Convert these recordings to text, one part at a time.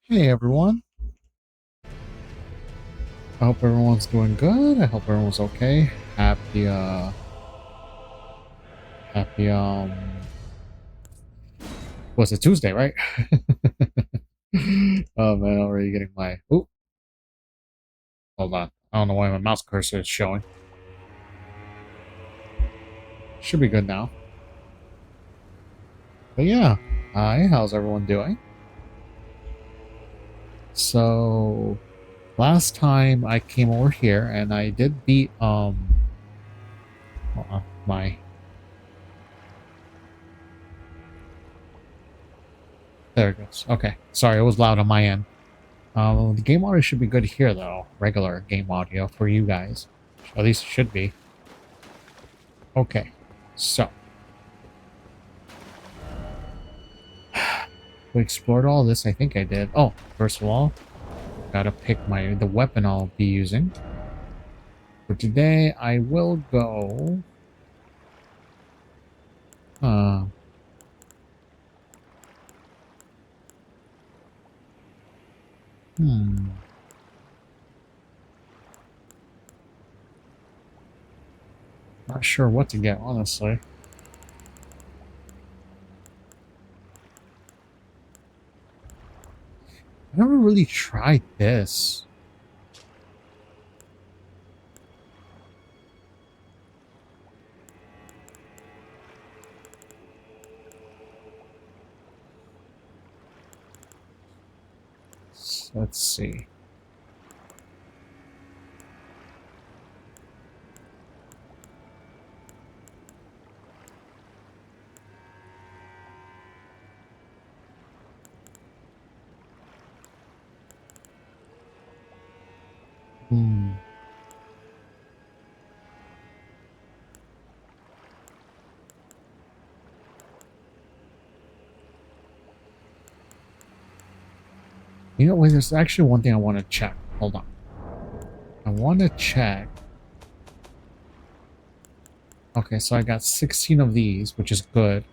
Hey everyone. I hope everyone's doing good. I hope everyone's okay. Happy was it Tuesday, right? Oh man, I'm already getting my hold on. I don't know why my mouse cursor is showing. Should be good now. But yeah. Hi, how's everyone doing? So last time I came over here and I did beat my there it goes. Okay. Sorry, it was loud on my end. The game audio should be good here, though. Regular game audio for you guys. At least it should be. Okay. So, we explored all this. I think I did. Oh, first of all, gotta pick the weapon I'll be using. For today, I will go... Uh, hmm. Not sure what to get, honestly. I never really tried this. Let's see. Hmm. You know what? There's actually one thing I want to check. Hold on. I want to check. Okay, so I got 16 of these, which is good,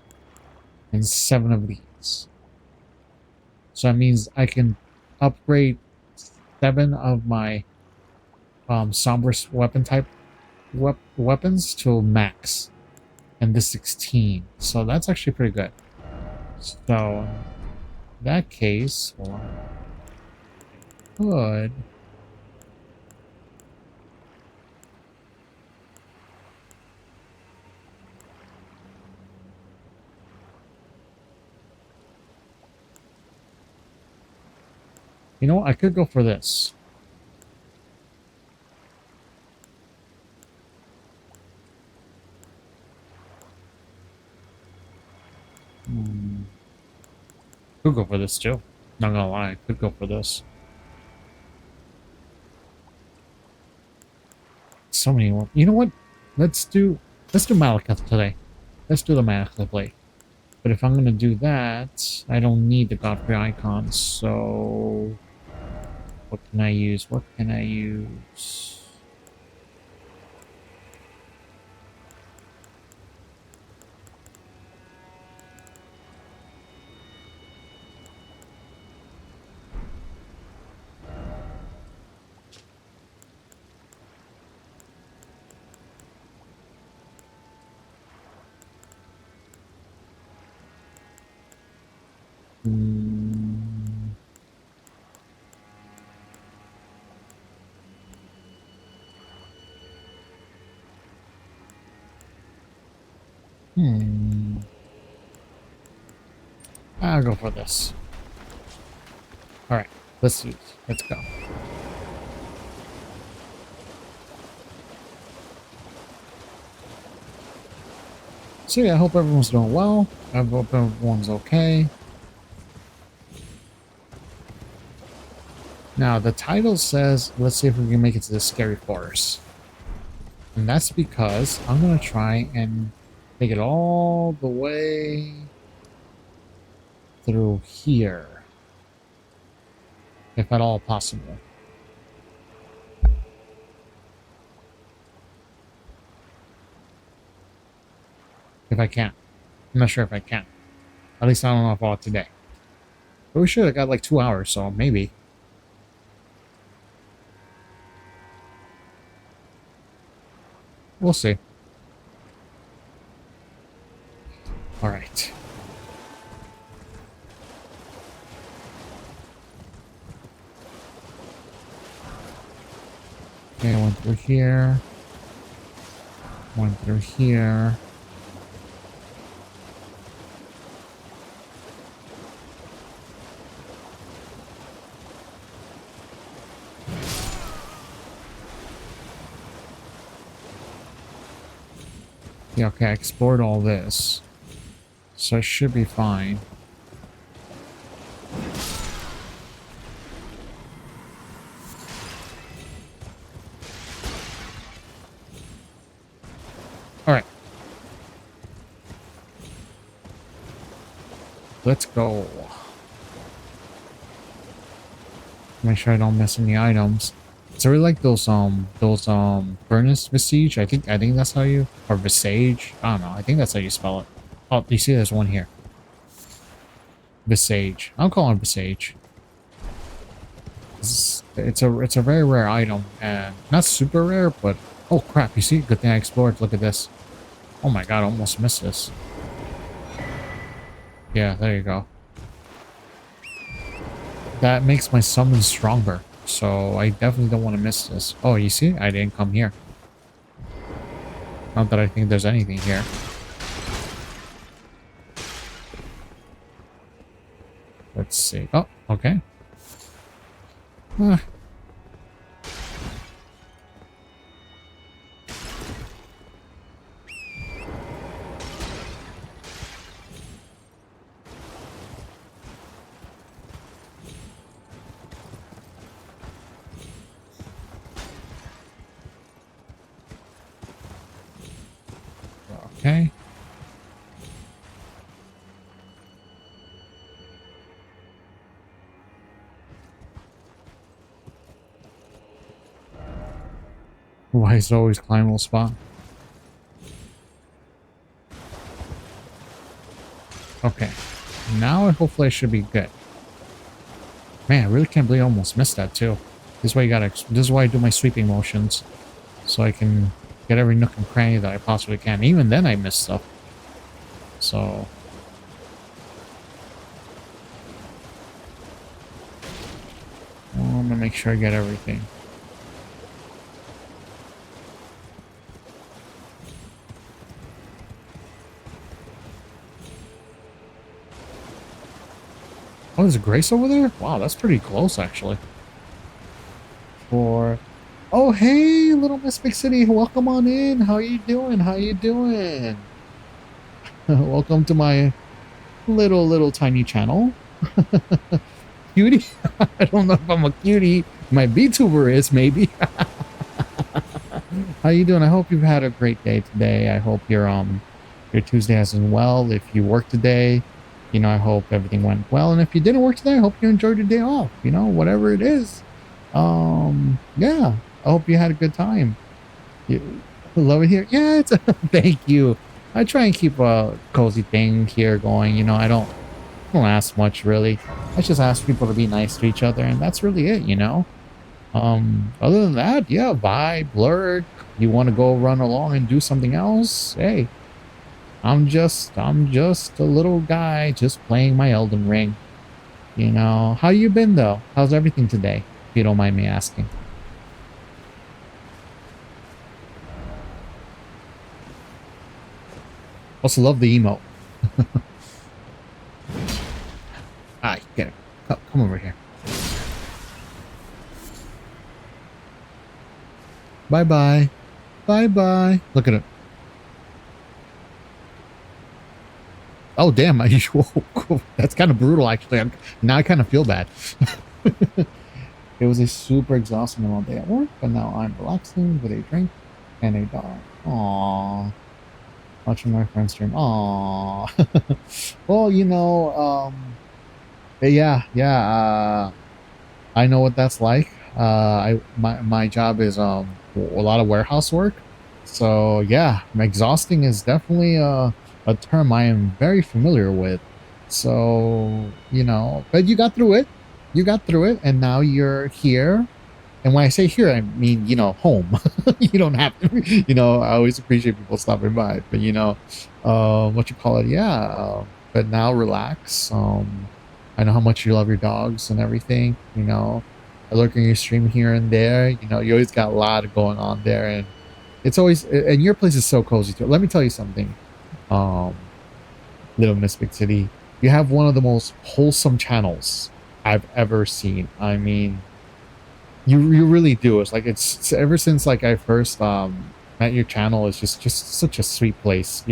and 7 of these. So that means I can upgrade 7 of my somber weapon type weapons to max, and this 16. So that's actually pretty good. So in that case, well, I could. You know what? I could go for this. Hmm. Could go for this too. Not gonna lie, I could go for this. So many more. You know what? Let's do Malekith today. Let's do the Malekith play. But if I'm gonna do that, I don't need the Godfrey icon. So what can I use? What can I use? Mm. Hmm. I'll go for this. All right, let's use. Let's go. So yeah, I hope everyone's doing well. I hope everyone's okay. Now the title says, let's see if we can make it to the scary forest. And that's because I'm gonna try and make it all the way through here. If at all possible. If I can. I'm not sure if I can. At least I don't know if I'll today. But we should have got like 2 hours, so maybe. We'll see. Alright. Okay, I went through here. Went through here. Yeah, okay, I explored all this. So I should be fine. Alright. Let's go. Make sure I don't miss any items. So I really like those furnace visage. I think that's how you, or visage. I don't know. I think that's how you spell it. Oh, you see there's one here. Visage. I'll call it visage. It's a very rare item, and not super rare, but oh crap, you see? Good thing I explored. Look at this. Oh my god, I almost missed this. Yeah, there you go. That makes my summon stronger. So I definitely don't want to miss this. Oh, you see? I didn't come here. Not that I think there's anything here. Let's see. Oh, okay. Okay. Why is it always climbable spot? Okay. Now hopefully I should be good. Man, I really can't believe I almost missed that too. This is why this is why I do my sweeping motions. So I can get every nook and cranny that I possibly can. Even then I miss stuff. So I'm gonna make sure I get everything. Oh, there's a Grace over there? Wow, that's pretty close, actually. Oh, hey, little Miss Big City. Welcome on in. How you doing? How you doing? Welcome to my little tiny channel. Cutie? I don't know if I'm a cutie. My VTuber is, maybe. How you doing? I hope you've had a great day today. I hope your Tuesday has been well. If you work today, you know, I hope everything went well. And if you didn't work today, I hope you enjoyed your day off. You know, whatever it is. Yeah. I hope you had a good time. You love it here. Yeah, it's thank you. I try and keep a cozy thing here going. You know, I don't ask much really. I just ask people to be nice to each other, and that's really it, you know. Other than that, yeah, vibe, blurred. You want to go run along and do something else? Hey, I'm just a little guy just playing my Elden Ring. You know, how you been though? How's everything today? If you don't mind me asking. Also love the emote. Ah, get it. Come over here. Bye bye. Bye bye. Look at it. Oh damn! That's kind of brutal, actually. Now I kind of feel bad. It was a super exhausting long day at work, but now I'm relaxing with a drink and a dog. Aww. Watching my friends stream. Aww. Well, yeah. I know what that's like. My job is a lot of warehouse work. So yeah, exhausting is definitely a term I am very familiar with. So, but you got through it. You got through it, and now you're here. And when I say here, I mean, home. You don't have to, I always appreciate people stopping by, but what you call it, yeah. But now relax. I know how much you love your dogs and everything, I look in your stream here and there, you always got a lot going on there, and it's always, and your place is so cozy too. Let me tell you something. Um, Little Miss Big City, you have one of the most wholesome channels I've ever seen. I mean, you really do. It's ever since like I first met your channel, it's just such a sweet place,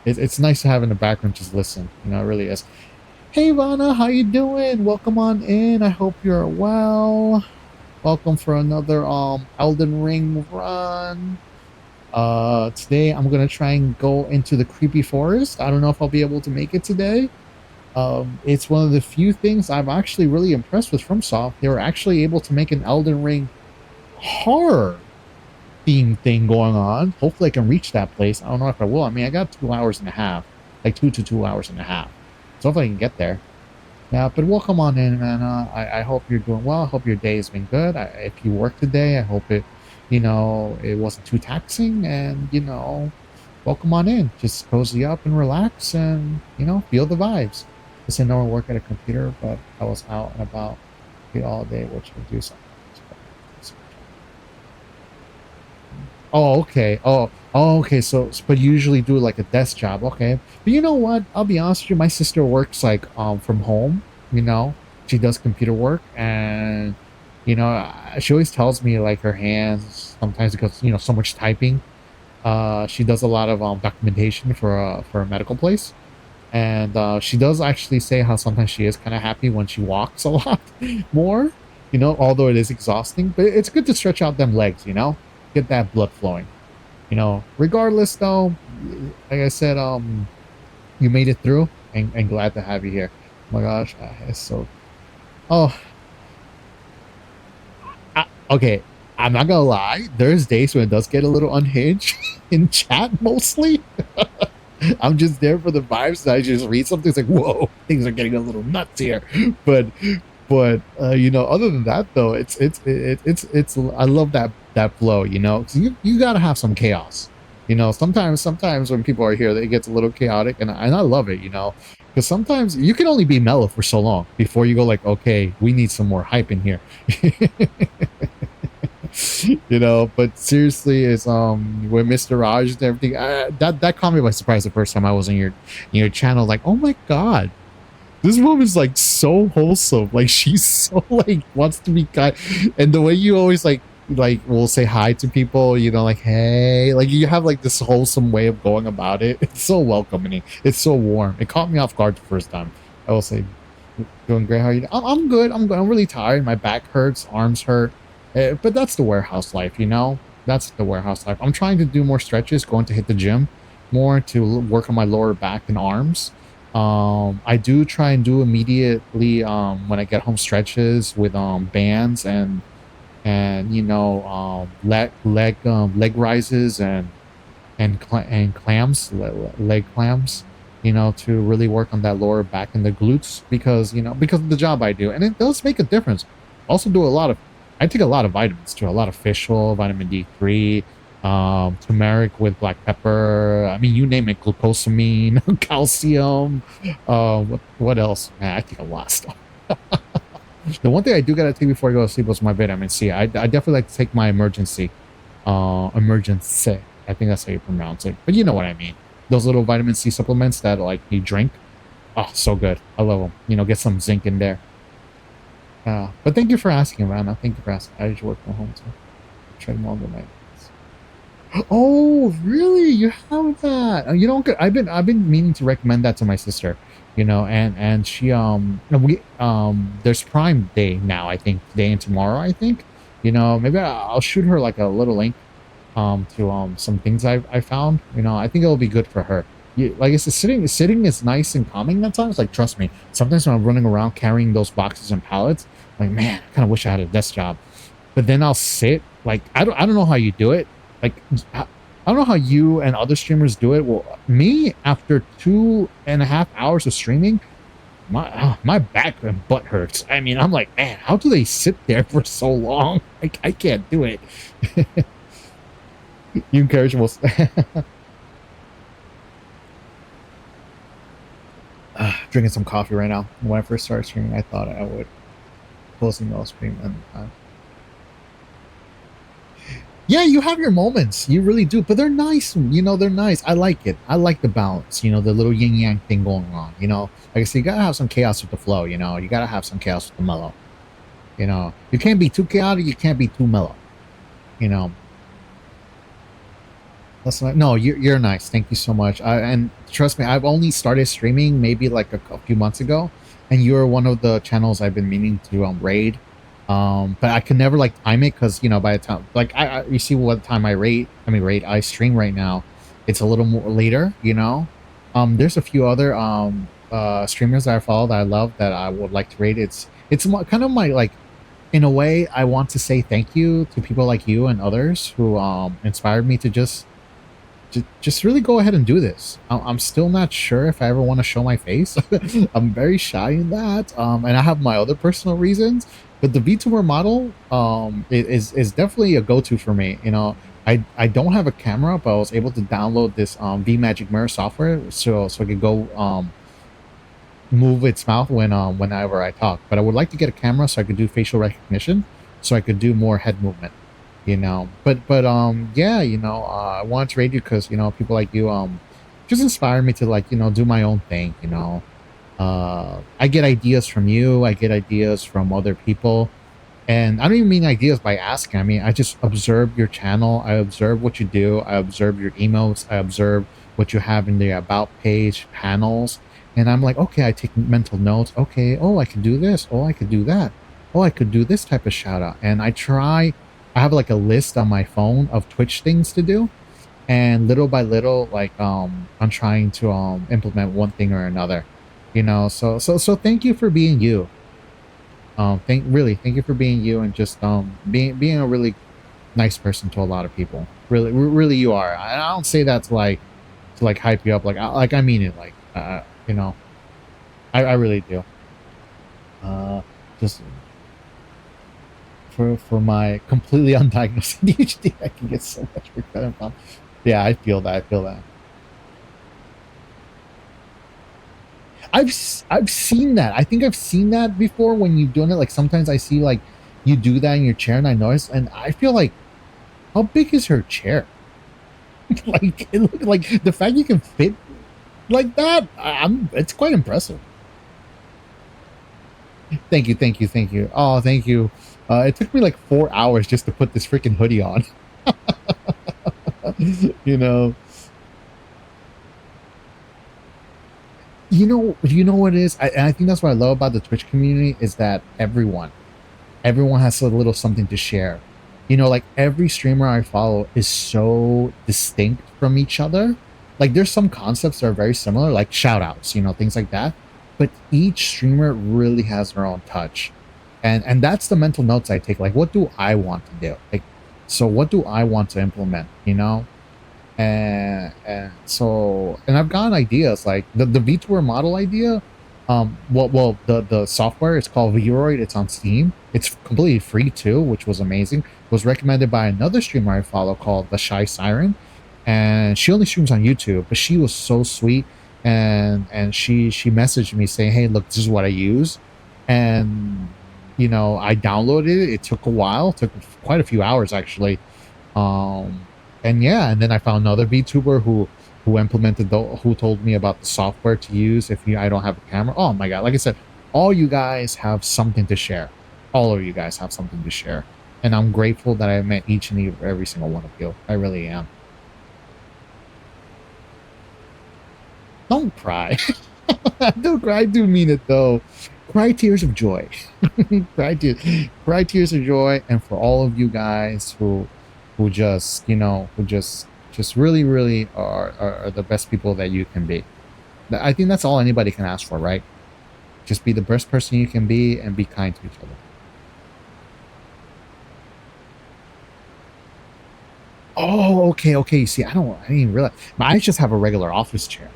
it's nice to have in the background, just listen, it really is. Hey Vana, how you doing? Welcome on in. I hope you're well. Welcome for another Elden Ring run. Today I'm gonna try and go into the creepy forest. I don't know if I'll be able to make it today. It's one of the few things I'm actually really impressed with FromSoft. They were actually able to make an Elden Ring horror theme thing going on. Hopefully I can reach that place. I don't know if I will. I mean, I got 2 hours and a half, like 2 hours and a half. So hopefully I can get there. Yeah, but welcome on in, man. I hope you're doing well. I hope your day has been good. If you work today, I hope it wasn't too taxing, and, welcome on in. Just cozy up and relax and, feel the vibes. I said no one work at a computer, but I was out and about all day, which would do something. Oh, okay. Oh, okay. But you usually do like a desk job. Okay. But you know what? I'll be honest with you. My sister works like from home. She does computer work, and she always tells me like her hands sometimes because so much typing. She does a lot of documentation for a medical place, and she does actually say how sometimes she is kind of happy when she walks a lot more. Although it is exhausting, but it's good to stretch out them legs. Get that blood flowing. Regardless though, like I said, you made it through, and glad to have you here. Oh my gosh, it's so. Oh, okay. I'm not gonna lie. There's days when it does get a little unhinged in chat, mostly. I'm just there for the vibes. And I just read something. It's like, whoa, things are getting a little nuts here. But other than that though, it's I love that flow. So you gotta have some chaos. Sometimes when people are here, it gets a little chaotic, and I love it. Because sometimes you can only be mellow for so long before you go like, okay, we need some more hype in here. But seriously, it's with Mr. Raj and everything, that caught me by surprise the first time I was in your channel. Like, oh my god, this woman's like so wholesome. Like, she's so like wants to be kind, and the way you always like will say hi to people, like, hey, like you have like this wholesome way of going about it. It's so welcoming. It's so warm. It caught me off guard the first time. I will say, doing great. How are you? I'm good. I'm good. I'm really tired. My back hurts. Arms hurt. But that's the warehouse life. That's the warehouse life. I'm trying to do more stretches. Going to hit the gym more to work on my lower back and arms. I do try and do immediately when I get home stretches with bands and leg rises and clams, leg clams, to really work on that lower back and the glutes, because of the job I do, and it does make a difference. Also do I take a lot of vitamins too, a lot of fish oil, vitamin D3, turmeric with black pepper. I mean, you name it, glucosamine, calcium. What else? Man, I take a lot of stuff. The one thing I do gotta take before I go to sleep was my vitamin C. I definitely like to take my emergency. I think that's how you pronounce it. But you know what I mean. Those little vitamin C supplements that like you drink. Oh, so good. I love them. You know, get some zinc in there. But thank you for asking, Rana. Thank you for asking. I just work from home too. Try more than my. Oh, really? You have that? You know, I've been meaning to recommend that to my sister. You know, and she there's Prime Day now. I think today and tomorrow. I think. You know, maybe I'll shoot her like a little link to some things I found. You know, I think it'll be good for her. Like I said, sitting is nice and calming at times. Like trust me, sometimes when I'm running around carrying those boxes and pallets, like man, I kind of wish I had a desk job. But then I'll sit like I don't know how you do it. Like I don't know how you and other streamers do it. Well, me after 2.5 hours of streaming, my back and butt hurts. I mean, I'm like, man, how do they sit there for so long? I can't do it. You encourage most. Drinking some coffee right now. When I first started streaming, I thought I would closing the stream and yeah, you have your moments. You really do, but they're nice. You know, they're nice. I like it. I like the balance. You know, the little yin yang thing going on. You know, like I said, you gotta have some chaos with the flow. You know, you gotta have some chaos with the mellow. You know, you can't be too chaotic. You can't be too mellow. You know. That's not, no, you're nice. Thank you so much. And trust me, I've only started streaming maybe like a few months ago, and you're one of the channels I've been meaning to raid. But I can never like time it because you know by the time like you see what time I stream right now, it's a little more later. You know, there's a few other streamers that I follow that I love that I would like to raid. It's kind of my like in a way I want to say thank you to people like you and others who inspired me to just really go ahead and do this. I'm still not sure if I ever want to show my face. I'm very shy in that, and I have my other personal reasons. But the VTuber model is definitely a go-to for me. You know, I don't have a camera, but I was able to download this VMagic Mirror software so I could go move its mouth whenever I talk. But I would like to get a camera so I could do facial recognition, so I could do more head movement. You know, but yeah, you know, I wanted to raid you because you know people like you just inspire me to like you know do my own thing. You know, I get ideas from you, I get ideas from other people, and I don't even mean ideas by asking. I mean I just observe your channel, I observe what you do, I observe your emotes, I observe what you have in the about page panels, and I'm like, okay, I take mental notes. Okay, oh, I can do this. Oh, I could do that. Oh, I could do this type of shout out, and I have like a list on my phone of Twitch things to do, and little by little, like I'm trying to implement one thing or another, you know. So thank you for being you. Thank you for being you and just being a really nice person to a lot of people. Really you are. I don't say that to like hype you up. Like I mean it. Like you know, I really do. Just for my completely undiagnosed ADHD, I can get so much credit from. Yeah, I feel that. I've seen that. I think I've seen that before when you're doing it. Like sometimes I see like you do that in your chair, and I notice, and I feel like, how big is her chair? Like it look like the fact you can fit like that. It's quite impressive. Thank you. Oh, thank you. It took me like 4 hours just to put this freaking hoodie on. You know. You know what it is? I think that's what I love about the Twitch community is that everyone has a little something to share. You know, like every streamer I follow is so distinct from each other. Like there's some concepts that are very similar, like shout outs, you know, things like that. But each streamer really has their own touch. And that's the mental notes I take. Like, what do I want to do? Like, so what do I want to implement, you know? And so I've gotten ideas like the VTuber model idea. The software is called Vroid. It's on Steam. It's completely free too, which was amazing. It was recommended by another streamer I follow called The Shy Siren, and she only streams on YouTube, but she was so sweet, and she messaged me saying, hey, look, this is what I use, and I downloaded it. It took a while. It took quite a few hours actually. And yeah, and then I found another VTuber who implemented who told me about the software to use if I don't have a camera. Oh my god! Like I said, all you guys have something to share. All of you guys have something to share, and I'm grateful that I met each and every single one of you. I really am. Don't cry. Don't cry. I do mean it though. Cry tears of joy. Cry tears of joy, and for all of you guys who just who just really really are the best people that you can be. I think that's all anybody can ask for, right? Just be the best person you can be and be kind to each other. Oh, okay. See, I didn't even realize. I just have a regular office chair.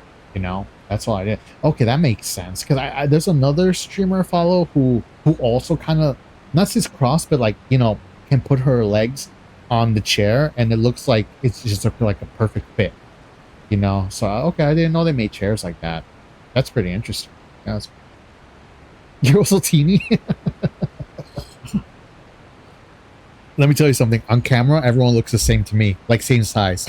That's all I did. Okay, that makes sense. Because there's another streamer I follow who also kind of not sits cross, but like can put her legs on the chair, and it looks like it's just like a perfect fit. So okay, I didn't know they made chairs like that. That's pretty interesting. Yeah, you're also teeny. Let me tell you something. On camera, everyone looks the same to me, like same size.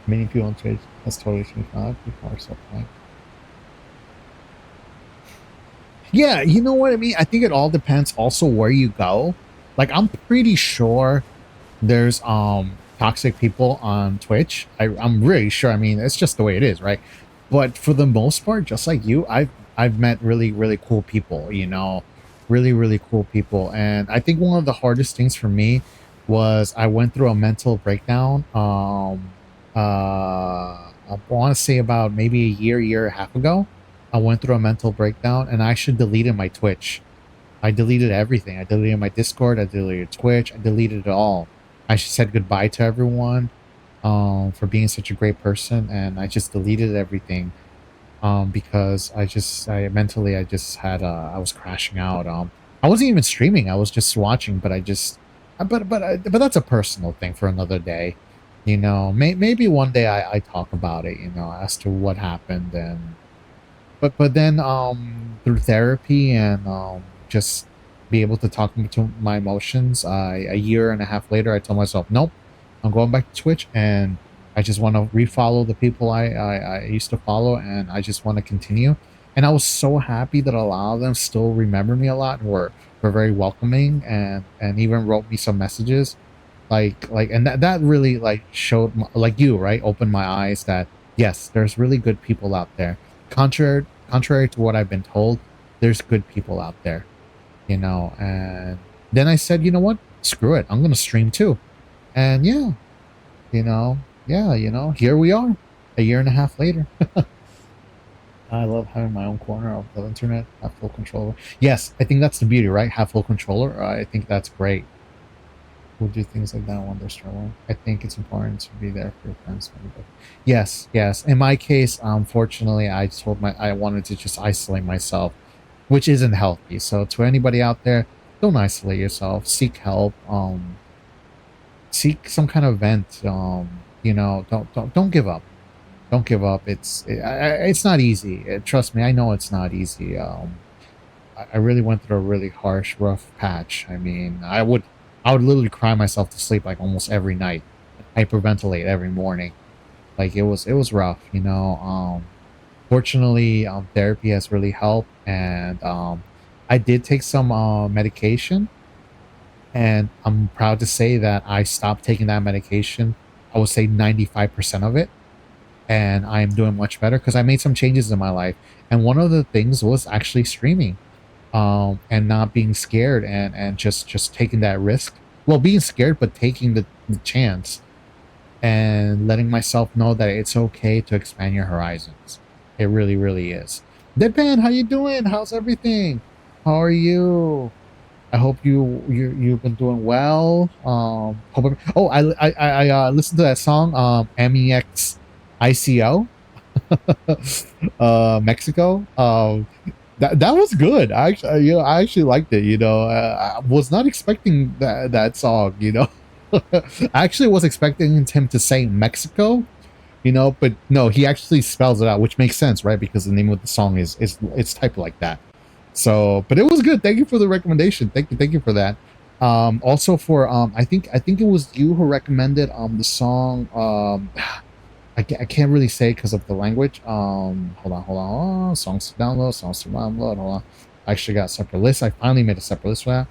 Many people on Twitch. That's totally 25. People are so fine. Yeah, you know what I mean? I think it all depends also where you go. Like, I'm pretty sure there's toxic people on Twitch. I'm really sure. I mean, it's just the way it is, right? But for the most part, just like you, I've met really, really cool people, really, really cool people. And I think one of the hardest things for me was I went through a mental breakdown. I want to say about maybe a year and a half ago. I went through a mental breakdown and I actually deleted my Twitch. I deleted everything. I deleted my Discord. I deleted Twitch. I deleted it all. I said goodbye to everyone for being such a great person, and I just deleted everything because I mentally I just had I was crashing out. I wasn't even streaming. I was just watching, but but that's a personal thing for another day. Maybe one day I talk about it. As to what happened, and but then through therapy and just be able to talk to my emotions, a year and a half later I told myself, nope, I'm going back to Twitch, and I just want to refollow the people I used to follow, and I just want to continue. And I was so happy that a lot of them still remember me a lot and were very welcoming, and even wrote me some messages and that really like showed like you, right, opened my eyes that yes, there's really good people out there. Contrary to what I've been told, there's good people out there. And then I said, you know what, screw it, I'm gonna stream too. And here we are a year and a half later. I love having my own corner of the internet, have full control. Yes, I think that's the beauty, right? Have full controller. I think that's great. We'll do things like that when they're struggling. I think it's important to be there for your friends. Yes. In my case, unfortunately, I wanted to just isolate myself, which isn't healthy. So to anybody out there, don't isolate yourself. Seek help. Seek some kind of vent. Don't give up. Don't give up. It's not easy. Trust me, I know it's not easy. I really went through a really harsh, rough patch. I mean, I would literally cry myself to sleep like almost every night, hyperventilate every morning. Like it was rough. Fortunately, therapy has really helped, and I did take some medication, and I'm proud to say that I stopped taking that medication. I would say 95% of it, and I am doing much better because I made some changes in my life, and one of the things was actually streaming, and not being scared, and just taking that risk. Well, being scared, but taking the chance, and letting myself know that it's okay to expand your horizons. It really, really is. Deadpan, how you doing? How's everything? How are you? I hope you've been doing well. I listened to that song, MEX ICO, Mexico. That was good. I actually liked it. I was not expecting that song. I actually was expecting him to say Mexico, you know. But no, he actually spells it out, which makes sense, right? Because the name of the song is it's typed like that. So, but it was good. Thank you for the recommendation. Thank you for that. Also for I think it was you who recommended the song I can't really say because of the language. Hold on. Songs to download, songs to download. Hold on. I actually got a separate list. I finally made a separate list for that.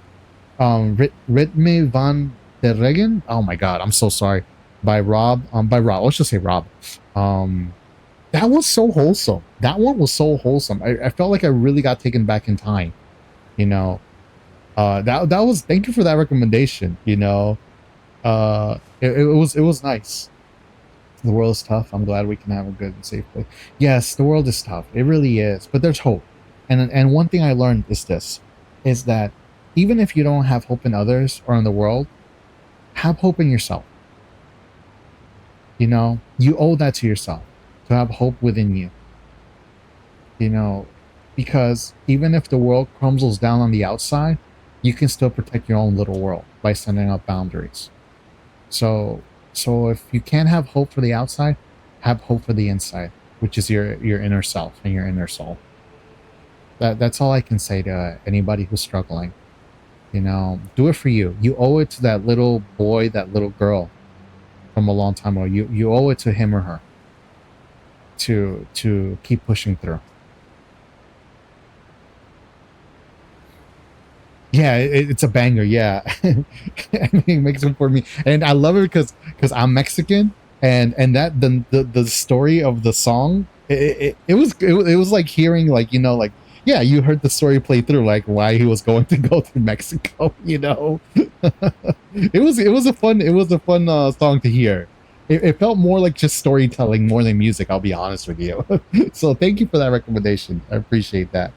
Ritme van der Regen. Oh my god, I'm so sorry. By Rob. By Rob. Let's just say Rob. That was so wholesome. That one was so wholesome. I felt like I really got taken back in time. You know. That was. Thank you for that recommendation. You know. It was nice. The world is tough. I'm glad we can have a good and safe place. Yes, the world is tough. It really is. But there's hope. And one thing I learned is this, is that even if you don't have hope in others or in the world, have hope in yourself. You know, you owe that to yourself, to have hope within you. You know, because even if the world crumbles down on the outside, you can still protect your own little world by sending up boundaries. So if you can't have hope for the outside, have hope for the inside, which is your inner self and your inner soul. That's all I can say to anybody who's struggling. You know, do it for you. You owe it to that little boy, that little girl from a long time ago. You owe it to him or her to keep pushing through. Yeah, it's a banger. Yeah, I mean, it makes it for me, and I love it because I'm Mexican, and that the story of the song, it was like hearing, like, you know, like, yeah, you heard the story play through, like why he was going to go to Mexico. You know, it was a fun song to hear. It felt more like just storytelling more than music. I'll be honest with you. So thank you for that recommendation. I appreciate that.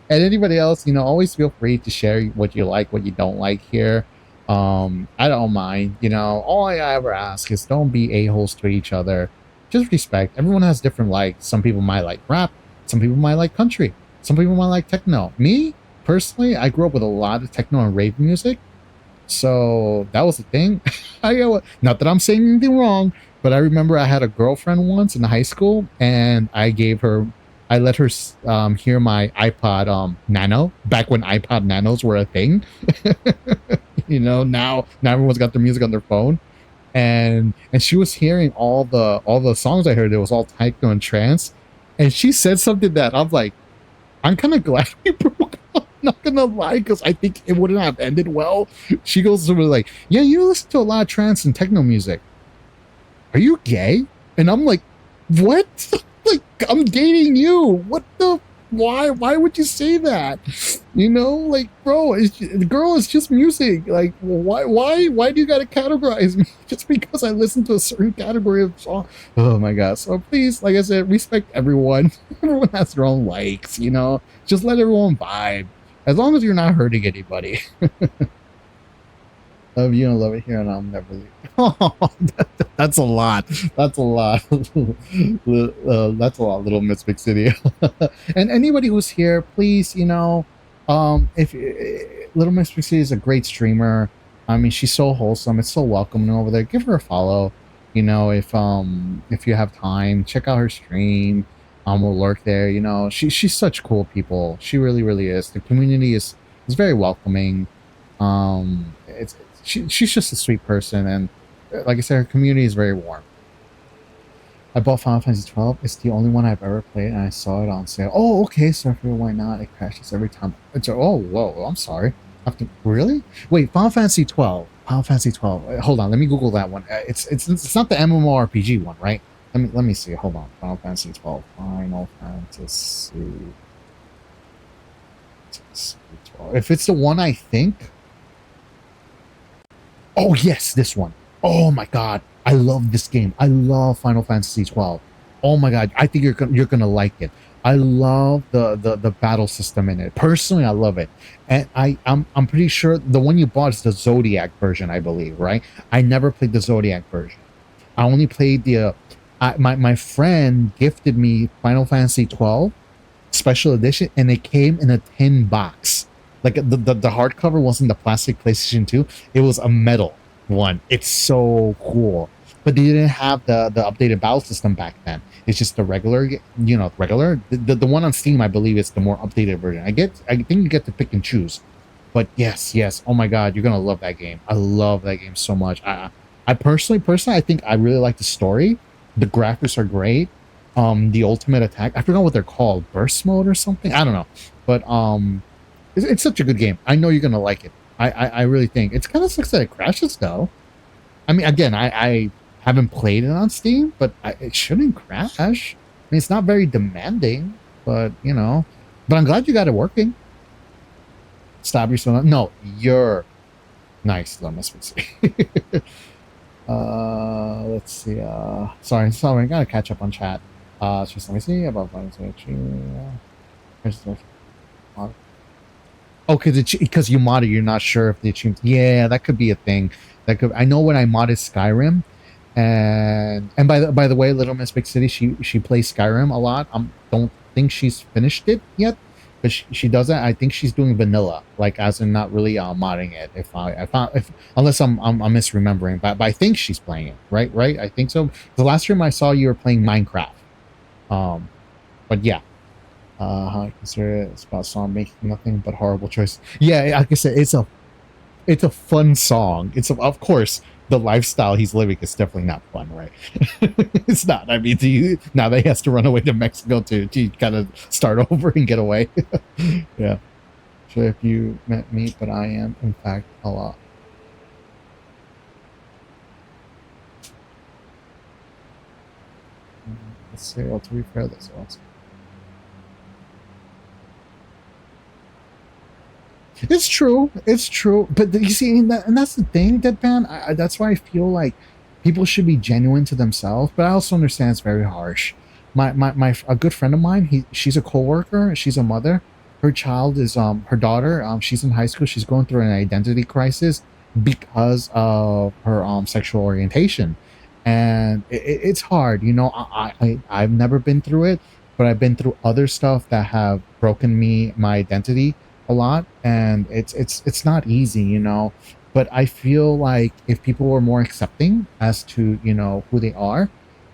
And anybody else, you know, always feel free to share what you like, what you don't like here. I don't mind. You know, all I ever ask is don't be a-holes to each other. Just respect. Everyone has different likes. Some people might like rap. Some people might like country. Some people might like techno. Me, personally, I grew up with a lot of techno and rave music. So that was the thing. Not that I'm saying anything wrong, but I remember I had a girlfriend once in high school, and I let her hear my iPod Nano back when iPod Nanos were a thing. You know, now everyone's got their music on their phone, and she was hearing all the songs I heard. It was all techno and trance, and she said something that I'm like, I'm kind of glad we broke up. Not gonna lie, because I think it wouldn't have ended well. She goes to me like, "Yeah, you listen to a lot of trance and techno music. Are you gay?" And I'm like, "What? Like, I'm dating you. What the? Why would you say that? You know, like, bro, the girl is just music. Like, why do you gotta categorize me just because I listen to a certain category of song?" Oh my god. So please, like I said, respect everyone. Everyone has their own likes, you know. Just let everyone vibe. As long as you're not hurting anybody. Love you and love it here, and I'll never leave. Oh, that's a lot. That's a lot. That's a lot, Little Miss Big City. And anybody who's here, please, you know, if Little Miss Big City is a great streamer. I mean, she's so wholesome. It's so welcoming over there. Give her a follow. You know, if you have time, check out her stream. We'll lurk there. You know, she's such cool people. She really, really is. The community is very welcoming. She's just a sweet person, and like I said, her community is very warm. I bought Final Fantasy 12. It's the only one I've ever played, and I saw it on sale. Oh, okay, so I figured why not? It crashes every time. Oh, whoa, I'm sorry. Really? Wait, Final Fantasy 12. Final Fantasy 12. Hold on, let me Google that one. It's not the MMORPG one, right? Let me see. Hold on. Final Fantasy 12. Final Fantasy 12. If it's the one I think. Oh yes, this one. Oh my god, I love this game. I love Final Fantasy 12. Oh my god, I think you're gonna like it. I love the battle system in it. Personally, I love it, and I'm pretty sure the one you bought is the Zodiac version, I believe, right? I never played the Zodiac version. I only played the. My friend gifted me Final Fantasy 12 special edition, and it came in a tin box. Like the hardcover wasn't the plastic PlayStation 2, it was a metal one. It's so cool. but they didn't have the updated battle system back then. It's just the regular, regular. The one on Steam, I believe, is the more updated version. I think you get to pick and choose. But yes. Oh my God, you're gonna love that game. I love that game so much. I personally, I think I really like the story. The graphics are great. The ultimate attack, I forgot what they're called, burst mode or something. I don't know, but it's such a good game. I know you're gonna like it. I really think it's kind of sucks that it crashes though. I mean, again, I haven't played it on Steam, but it shouldn't crash. I mean, it's not very demanding, but but I'm glad you got it working. Stop yourself. No, you're nice. Let me see. Let's see. Sorry, I gotta catch up on chat. Just let me see about okay, because you modded, you're not sure if the achievement. Yeah, that could be a thing. That could. I know when I modded Skyrim, and by the way, Little Miss Big City, she plays Skyrim a lot. Don't think she's finished it yet, but she does that. I think she's doing vanilla, like as in not really modding it. If unless I'm misremembering, but I think she's playing it. Right. I think so. The last time I saw you were playing Minecraft. But yeah. How I consider it, it's about song making nothing but horrible choices. Yeah, like I said, it's a fun song. Of course the lifestyle he's living is definitely not fun, right? It's not. I mean, now that he has to run away to Mexico to kind of start over and get away. Yeah. Sure, if you met me, but I am in fact a lot. Let's see. Well, to be fair, this was. It's true. But you see, and that's the thing, Deadpan. That's why I feel like people should be genuine to themselves. But I also understand it's very harsh. My a good friend of mine. She's a coworker. She's a mother. Her child is her daughter. She's in high school. She's going through an identity crisis because of her sexual orientation, and it's hard. I've never been through it, but I've been through other stuff that have broken my identity a lot, and it's not easy, but I feel like if people were more accepting as to who they are,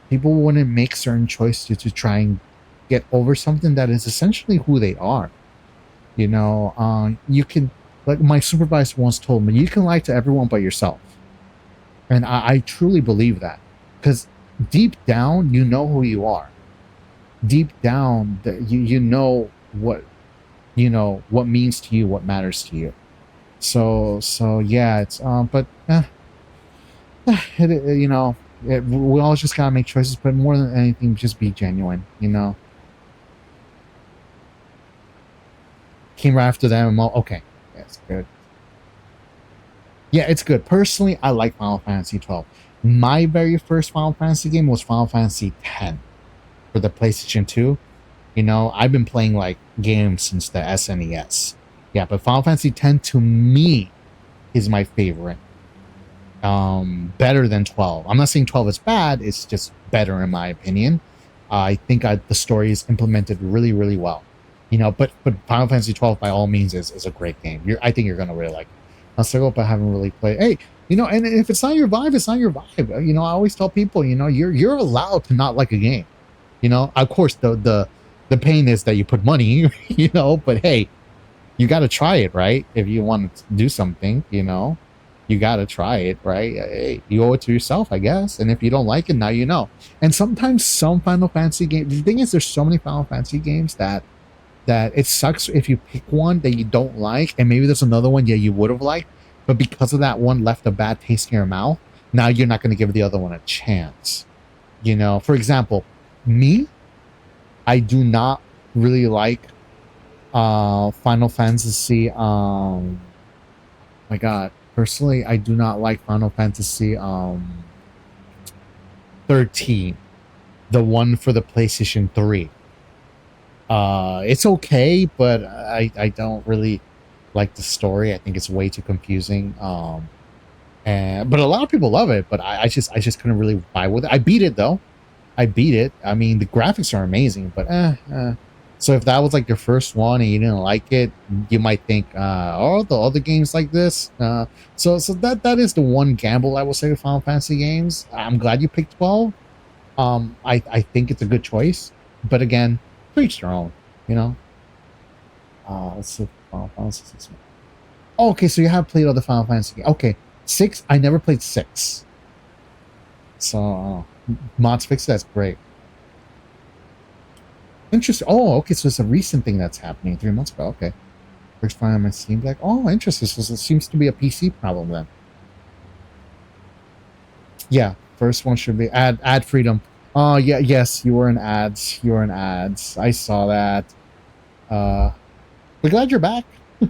people wouldn't make certain choices to try and get over something that is essentially who they are. You can, like my supervisor once told me, you can lie to everyone but yourself, and I truly believe that, because deep down you know who you are. Deep down you know what means to you, what matters to you. So yeah, it's but we all just gotta make choices, but more than anything, just be genuine. Came right after them. Okay, yeah, it's good. Yeah, it's good. Personally, I like Final Fantasy 12. My very first Final Fantasy game was Final Fantasy 10 for the PlayStation 2. I've been playing like games since the SNES. Yeah, but Final Fantasy 10 to me is my favorite. Better than 12. I'm not saying 12 is bad. It's just better in my opinion. I think the story is implemented really, really well. But Final Fantasy 12 by all means is a great game. I think you're gonna really like it. I'll still hope I haven't really played. Hey, and if it's not your vibe, it's not your vibe. I always tell people, you're allowed to not like a game. Of course the pain is that you put money, but hey, you got to try it, right? If you want to do something, you got to try it, right? Hey, you owe it to yourself, I guess. And if you don't like it, now you know. And sometimes some Final Fantasy games, the thing is, there's so many Final Fantasy games that it sucks if you pick one that you don't like, and maybe there's another one you would have liked, but because of that one left a bad taste in your mouth, now you're not going to give the other one a chance. For example, me, I do not really like Final Fantasy. My God, personally, I do not like Final Fantasy 13, the one for the PlayStation 3. It's okay, but I don't really like the story. I think it's way too confusing. But a lot of people love it, but I just couldn't really vibe with it. I beat it though. I beat it. I mean, the graphics are amazing, but So if that was like your first one and you didn't like it, you might think, oh, the other games like this. So that is the one gamble I will say with Final Fantasy games. I'm glad you picked 12. I think it's a good choice, but again, to each their own, you know. Let's see, Final Fantasy 6. Oh, okay, so you have played other Final Fantasy games. Okay, 6. I never played 6. So mods fix that's great. Interesting. Oh, okay, so it's a recent thing that's happening 3 months ago. Okay, first time on my Steam Deck. Oh, interesting. So it seems to be a PC problem then. Yeah, first one should be ad freedom. Oh yeah, yes, you were in ads. You were in ads. I saw that. We're glad you're back. If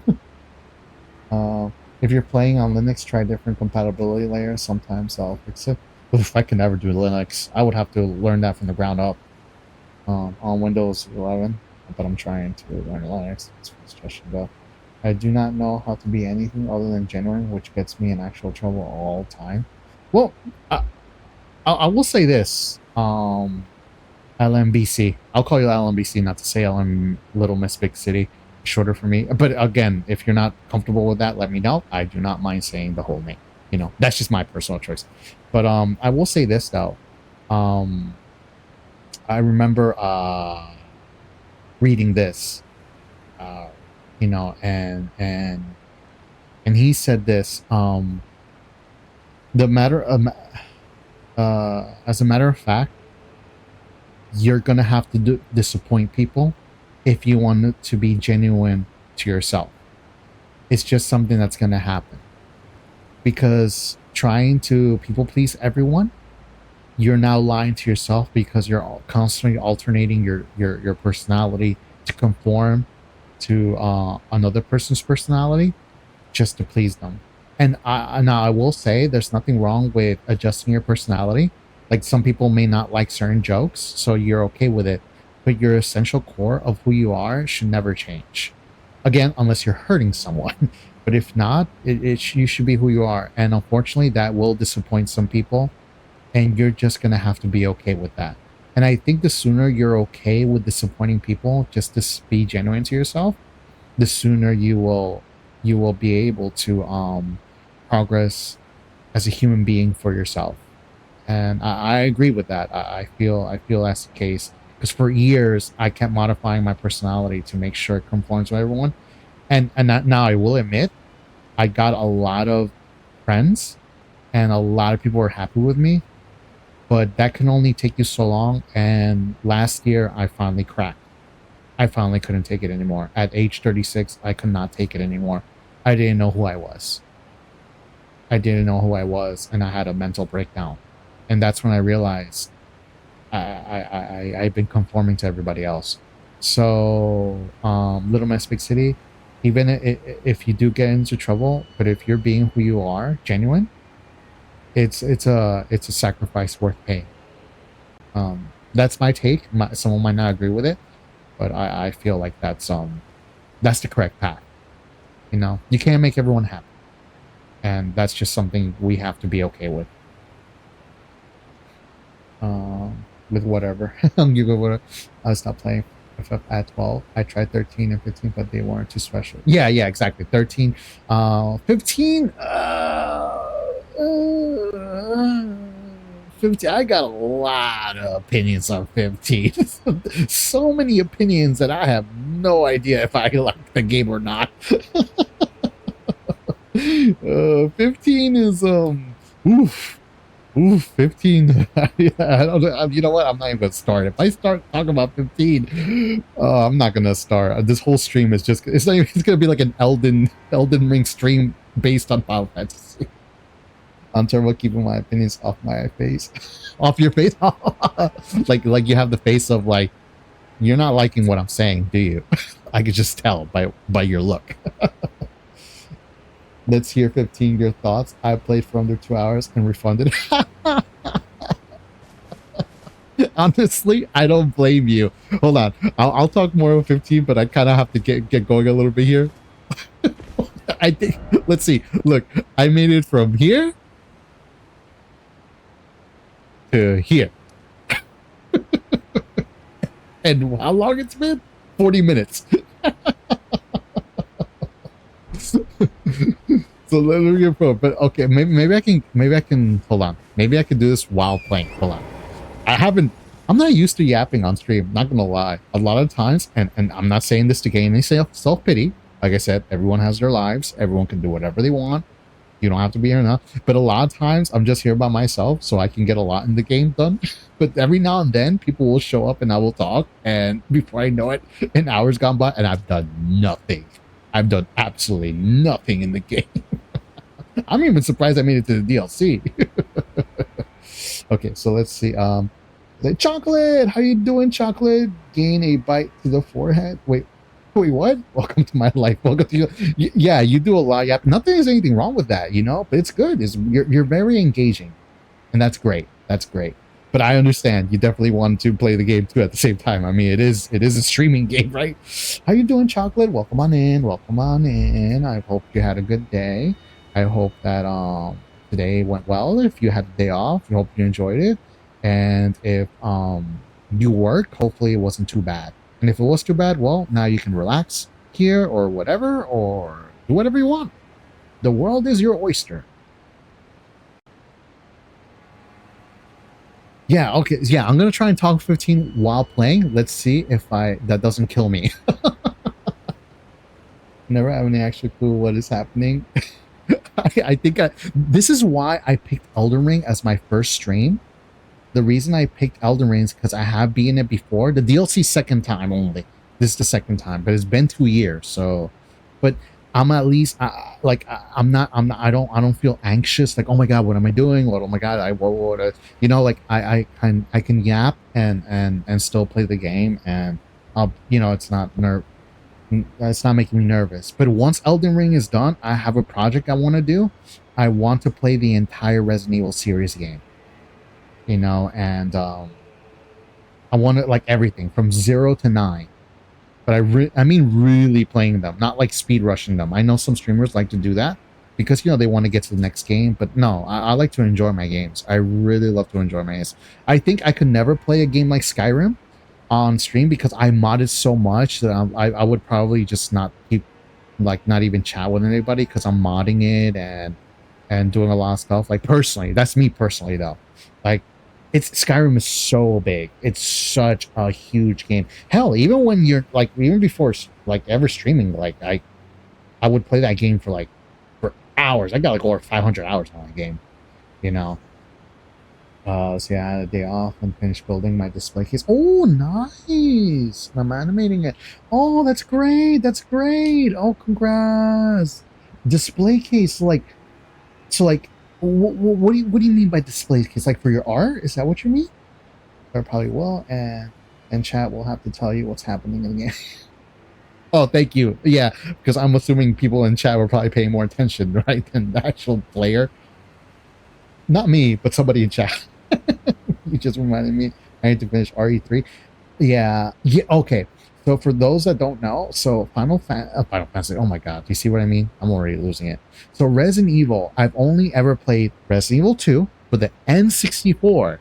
you're playing on Linux, try different compatibility layers. Sometimes I'll fix it. But if I can never do Linux, I would have to learn that from the ground up. On Windows 11, but I'm trying to learn Linux. That's my suggestion though. I do not know how to be anything other than genuine, which gets me in actual trouble all the time. Well, I will say this. LMBC. I'll call you LMBC, not to say LM Little Miss Big City. Shorter for me. But again, if you're not comfortable with that, let me know. I do not mind saying the whole name. You know, that's just my personal choice. But I will say this though. I remember reading this, you know, and he said this. The matter of, as a matter of fact, you're gonna have to disappoint people if you want it to be genuine to yourself. It's just something that's gonna happen because trying to people please everyone, you're now lying to yourself because you're constantly alternating your personality to conform to another person's personality just to please them. And now I will say there's nothing wrong with adjusting your personality. Like some people may not like certain jokes, so you're okay with it, but your essential core of who you are should never change. Again, unless you're hurting someone. But if not, you should be who you are. And unfortunately, that will disappoint some people, and you're just gonna have to be okay with that. And I think the sooner you're okay with disappointing people, just to be genuine to yourself, the sooner you will be able to progress as a human being for yourself. And I agree with that. I feel that's the case because for years I kept modifying my personality to make sure it conforms to everyone. And now I will admit, I got a lot of friends, and a lot of people were happy with me. But that can only take you so long. And last year, I finally cracked. I finally couldn't take it anymore. At age 36, I could not take it anymore. I didn't know who I was. I didn't know who I was, and I had a mental breakdown. And that's when I realized I've been conforming to everybody else. So, Little Miss Big City, even if you do get into trouble, but if you're being who you are, genuine, it's a sacrifice worth paying. That's my take. Someone might not agree with it, but I feel like that's the correct path. You know, you can't make everyone happy, and that's just something we have to be okay with. With whatever. You go with it. I stopped playing FF at 12. I tried 13 and 15, but they weren't too special. Yeah, exactly. 13, 15. 15. I got a lot of opinions on 15. So many opinions that I have no idea if I like the game or not. 15 is oof. Ooh, 15. I don't know. You know what? I'm not even gonna start. If I start talking about 15, I'm not gonna start. This whole stream is just, it's not even, it's gonna be like an Elden Ring stream based on Final Fantasy. I'm terrible keeping my opinions off my face. Off your face? like you have the face of like, you're not liking what I'm saying, do you? I could just tell by your look. Let's hear 15 your thoughts. I played for under 2 hours and refunded. Honestly, I don't blame you. Hold on. I'll talk more of 15, but I kind of have to get going a little bit here. I think, let's see. Look, I made it from here to here. And how long it's been? 40 minutes. So let me get pro. But okay, maybe I can hold on. Maybe I can do this while playing. Hold on. I haven't. I'm not used to yapping on stream. Not gonna lie. A lot of times, and I'm not saying this to gain any self pity. Like I said, everyone has their lives. Everyone can do whatever they want. You don't have to be here now. But a lot of times, I'm just here by myself, so I can get a lot in the game done. But every now and then, people will show up and I will talk, and before I know it, an hour's gone by, and I've done nothing. I've done absolutely nothing in the game. I'm even surprised I made it to the DLC. Okay, so let's see. Chocolate, how you doing, Chocolate? Gain a bite to the forehead. Wait, what? Welcome to my life. Welcome to you. Yeah, you do a lot. Yeah, nothing is anything wrong with that, you know. But it's good. You're very engaging, and that's great. That's great. But I understand you definitely want to play the game too at the same time. I mean, it is a streaming game, right? How you doing, Chocolate? Welcome on in. Welcome on in. I hope you had a good day. I hope that today went well. If you had the day off, I hope you enjoyed it. And if you worked, hopefully it wasn't too bad. And if it was too bad, well, now you can relax here or whatever, or do whatever you want. The world is your oyster. Yeah, okay. Yeah, I'm gonna try and talk 15 while playing. Let's see if that doesn't kill me. Never have any actual clue what is happening. I think this is why I picked Elden Ring as my first stream. The reason I picked Elden Ring is because I have been in it before. The DLC second time only. This is the second time, but it's been 2 years. So, but I'm at least I don't feel anxious. Like, oh my god, what am I doing? What, oh my god, you know, like I can yap and still play the game, and you know, it's not making me nervous. But once Elden Ring is done, I have a project I want to do. I want to play the entire Resident Evil series game. You know, and I want it like everything from 0 to 9. But I mean really playing them, not like speed rushing them. I know some streamers like to do that because, you know, they want to get to the next game. But no, I like to enjoy my games. I really love to enjoy my games. I think I could never play a game like Skyrim on stream because I modded so much that I would probably just not even chat with anybody because I'm modding it and doing a lot of stuff. Like, personally, that's me personally though. Like, Skyrim is so big. It's such a huge game. Hell, even when you're like, even before like ever streaming, like I would play that game for hours. I got like over 500 hours on that game, you know. So yeah, I had a day off and finished building my display case. Oh, nice! I'm animating it. Oh, that's great. That's great. Oh, congrats. Display case, so what do you mean by display case? Like for your art? Is that what you mean? Or probably will, and chat will have to tell you what's happening in the game. Oh, thank you. Yeah, because I'm assuming people in chat were probably paying more attention, right, than the actual player. Not me, but somebody in chat. You just reminded me. I need to finish RE3. Yeah. Okay. So for those that don't know, so Final Fantasy. Oh my god, do you see what I mean? I'm already losing it. So Resident Evil, I've only ever played Resident Evil 2 for the N64.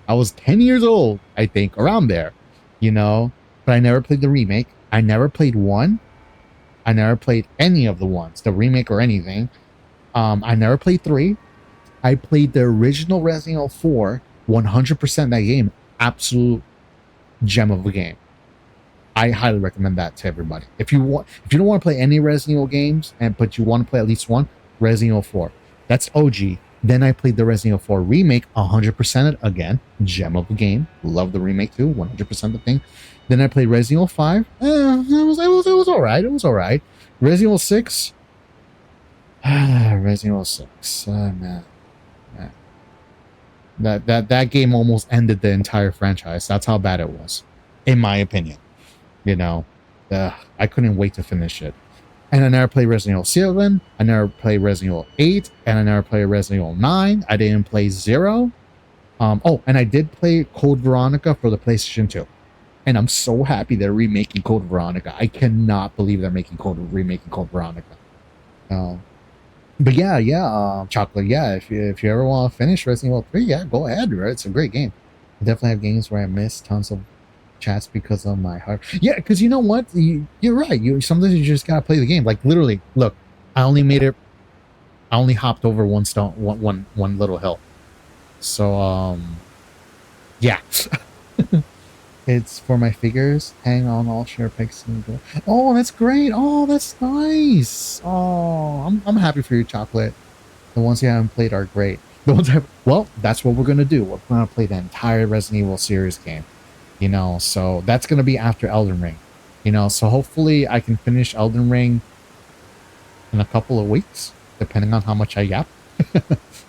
I was 10 years old, I think, around there, you know. But I never played the remake. I never played 1. I never played any of the ones, the remake or anything. I never played 3. I played the original Resident Evil 4, 100% that game. Absolute gem of a game. I highly recommend that to everybody. If you don't want to play any Resident Evil games, but you want to play at least one, Resident Evil 4. That's OG. Then I played the Resident Evil 4 remake, 100% it again. Gem of a game. Love the remake too, 100% the thing. Then I played Resident Evil 5. It was alright. It was alright. Resident Evil 6. Resident Evil 6. Man. That game almost ended the entire franchise. That's how bad it was, in my opinion. You know, I couldn't wait to finish it. And I never played Resident Evil 7. I never played Resident Evil 8. And I never played Resident Evil 9. I didn't play 0. Oh, and I did play Code Veronica for the PlayStation 2. And I'm so happy they're remaking Code Veronica. I cannot believe they're remaking Code Veronica. But yeah, Chocolate, yeah, if you ever want to finish Resident Evil 3, yeah, go ahead, right? It's a great game. I definitely have games where I miss tons of chats because of my heart. Yeah, because you know what? You're right. Sometimes you just gotta play the game. Like literally, look, I only made it. I only hopped over one stone, one little hill. So yeah. It's for my figures. Hang on, all share pics. Oh, that's great. Oh, that's nice. Oh, I'm happy for you, chocolate. The ones you haven't played are great. The ones well, that's what we're gonna do. We're gonna play the entire Resident Evil series game. You know, so that's gonna be after Elden Ring. You know, so hopefully I can finish Elden Ring in a couple of weeks, depending on how much I yap.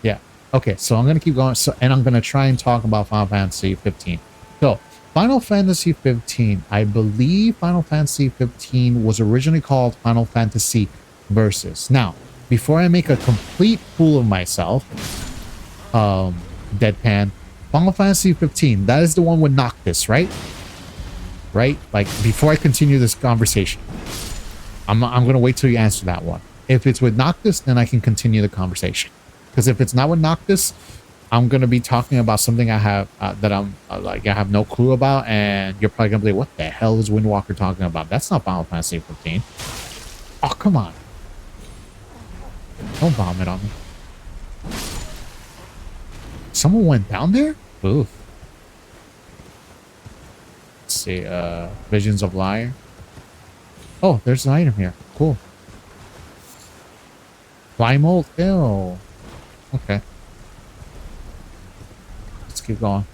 Yeah. Okay, so I'm gonna keep going. So, and I'm gonna try and talk about Final Fantasy 15. So, Final Fantasy 15, I believe Final Fantasy 15 was originally called Final Fantasy Versus. Now, before I make a complete fool of myself, deadpan, Final Fantasy 15, that is the one with Noctis, right? Right? Like, before I continue this conversation, I'm gonna wait till you answer that one. If it's with Noctis, then I can continue the conversation. Because if it's not with Noctis, I'm gonna be talking about something I have that I'm like I have no clue about, and you're probably gonna be like, "What the hell is Windwalker talking about? That's not Final Fantasy 15." Oh, come on! Don't vomit on me. Someone went down there? Oof. Let's see. Visions of Liar. Oh, there's an item here. Cool. Fly mold. Ew. Okay. Let's keep going.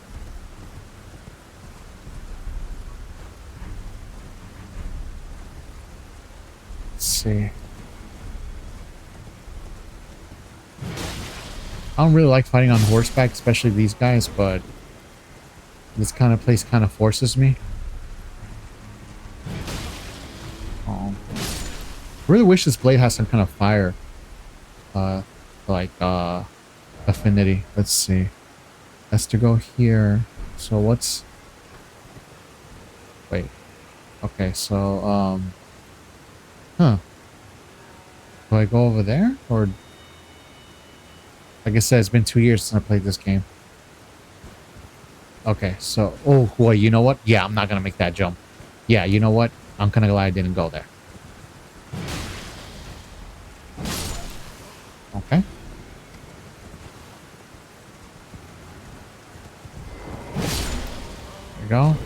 Let's see. I don't really like fighting on horseback, especially these guys, but this kind of place kind of forces me. Really wish this blade has some kind of fire, affinity. Let's see. Has to go here. So what's? Wait. Okay. So huh? Do I go over there, or? Like I said, it's been 2 years since I played this game. Okay. So oh boy, you know what? Yeah, I'm not gonna make that jump. Yeah, you know what? I'm kind of glad I didn't go there. Okay. There you go.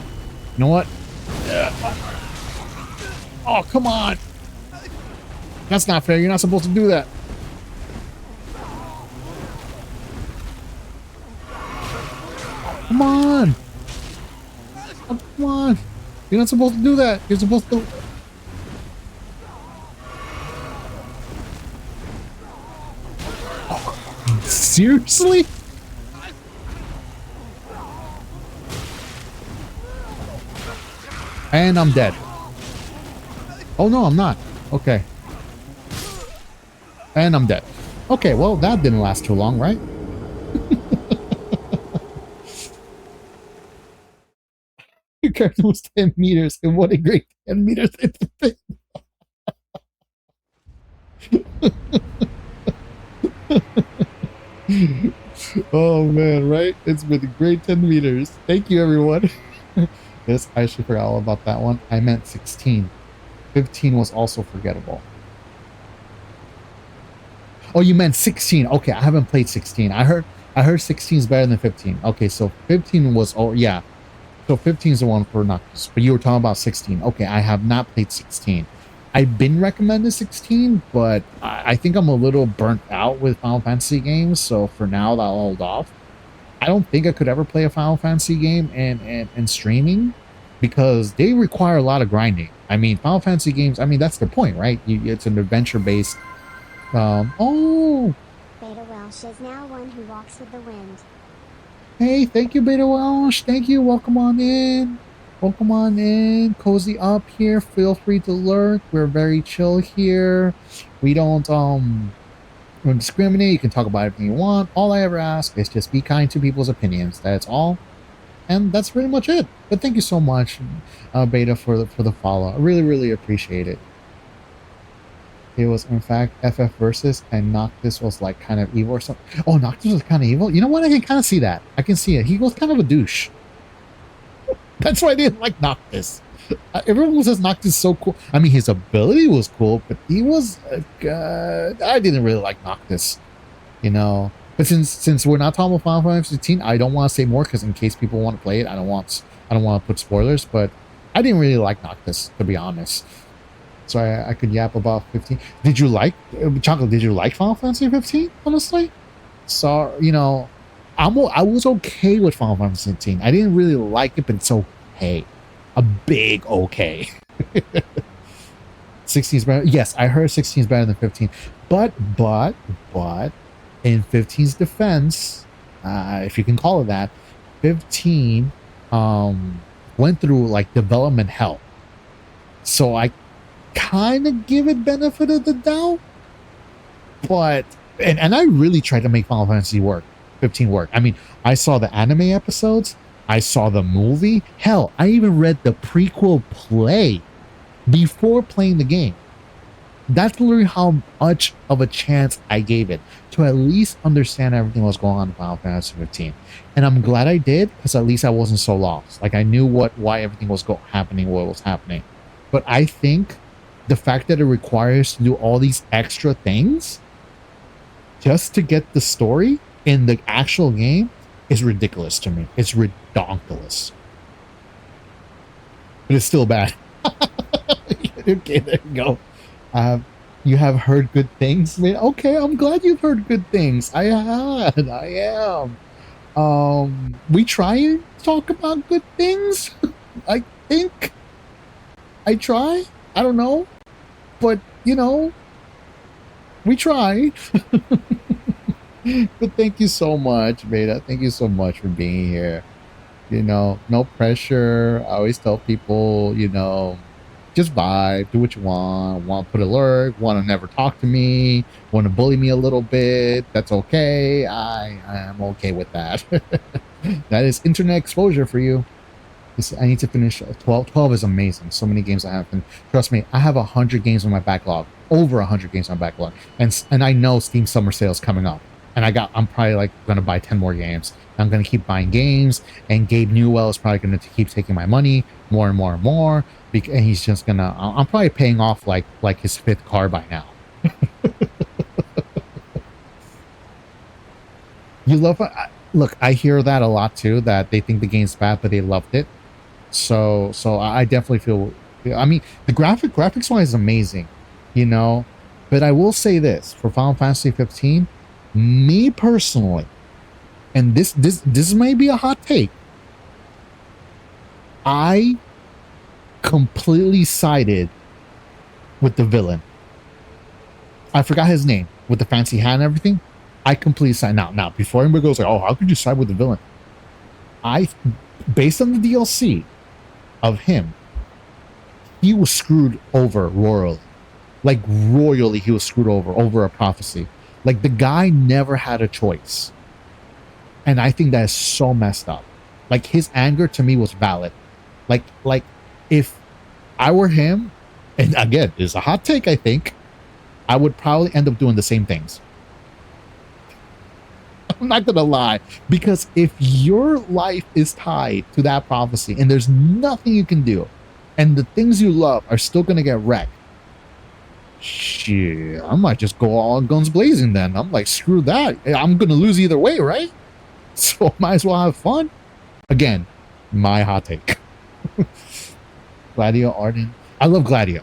You know what? Oh, come on. That's not fair. You're not supposed to do that. Come on. Oh, come on. You're not supposed to do that. You're supposed to... Oh, seriously? And I'm dead. Oh, no, I'm not. Okay. And I'm dead. Okay, well, that didn't last too long, right? Your character was 10 meters, and what a great 10 meters it's been. Oh, man, right? It's been a great 10 meters. Thank you, everyone. Yes, I actually forgot all about that one. I meant 16. 15 was also forgettable. Oh, you meant 16. Okay, I haven't played 16. I heard 16 is better than 15. Okay, so 15 was, oh yeah. So 15 is the one for Noctis, but you were talking about 16. Okay, I have not played 16. I've been recommended 16, but I think I'm a little burnt out with Final Fantasy games, so for now, I'll hold off. I don't think I could ever play a Final Fantasy game and streaming, because they require a lot of grinding. I mean, Final Fantasy games, I mean, that's the point, right? It's an adventure-based... oh! Beta Welsh is now one who walks with the wind. Hey, thank you, Beta Welsh. Thank you. Welcome on in. Welcome on in. Cozy up here. Feel free to lurk. We're very chill here. We don't discriminate. You can talk about everything you want. All I ever ask is just be kind to people's opinions. That's all. And that's pretty much it. But thank you so much, Beta, for the follow. I really, really appreciate it. It was, in fact, FF Versus, and Noctis was, like, kind of evil or something. Oh, Noctis was kind of evil? You know what? I can kind of see that. I can see it. He was kind of a douche. That's why I didn't like Noctis. Everyone says Noctis is so cool. I mean, his ability was cool, but he was. I didn't really like Noctis, you know. But since we're not talking about Final Fantasy 15, I don't want to say more because in case people want to play it, I don't want to put spoilers. But I didn't really like Noctis, to be honest. So I could yap about 15. Did you like Chocolate? Did you like Final Fantasy 15? Honestly, so you know, I was okay with Final Fantasy 15. I didn't really like it, but it's okay. A big okay. 16 is better. Yes, I heard 16 is better than 15. But in 15's defense, if you can call it that, 15 went through like development hell. So I kind of give it benefit of the doubt. But and I really tried to make Final Fantasy 15 work. I mean, I saw the anime episodes, I saw the movie. Hell, I even read the prequel play before playing the game. That's literally how much of a chance I gave it to at least understand everything that was going on in Final Fantasy 15. And I'm glad I did, because at least I wasn't so lost. Like I knew why everything was happening, what was happening. But I think the fact that it requires to do all these extra things just to get the story in the actual game is ridiculous to me. It's redonkulous. But it's still bad. Okay, there you go. You have heard good things? I mean, okay, I'm glad you've heard good things. I am. We try and talk about good things. I think. I try. I don't know. But, you know, we try. But thank you so much, Beta. Thank you so much for being here. You know, no pressure. I always tell people, you know, just vibe, do what you want to put alert, want to never talk to me, want to bully me a little bit. That's okay. I am okay with that. That is internet exposure for you. I need to finish 12. 12 is amazing. So many games I have. And trust me, I have 100 games on my backlog, over 100 games on my backlog. And I know Steam Summer Sale is coming up. And I'm probably like going to buy 10 more games. I'm going to keep buying games. And Gabe Newell is probably going to keep taking my money more and more and more. And he's just going to, I'm probably paying off like his 5th car by now. You love it? Look, I hear that a lot too, that they think the game's bad, but they loved it. So I definitely feel, I mean, the graphics wise is amazing, you know, but I will say this for Final Fantasy 15, me personally, and this may be a hot take, I completely sided with the villain. I forgot his name, with the fancy hat and everything. I completely side. Now, before anybody goes like, oh, how could you side with the villain? Based on the DLC of him, he was screwed over royally. Like royally, he was screwed over a prophecy. Like the guy never had a choice. And I think that is so messed up. Like his anger to me was valid. Like if I were him, and again, it's a hot take, I think, I would probably end up doing the same things. I'm not gonna lie, because if your life is tied to that prophecy and there's nothing you can do, and the things you love are still gonna get wrecked, shit, I might just go all guns blazing then. I'm like, screw that. I'm gonna lose either way, right? So might as well have fun. Again, my hot take. Gladio Arden. I love Gladio.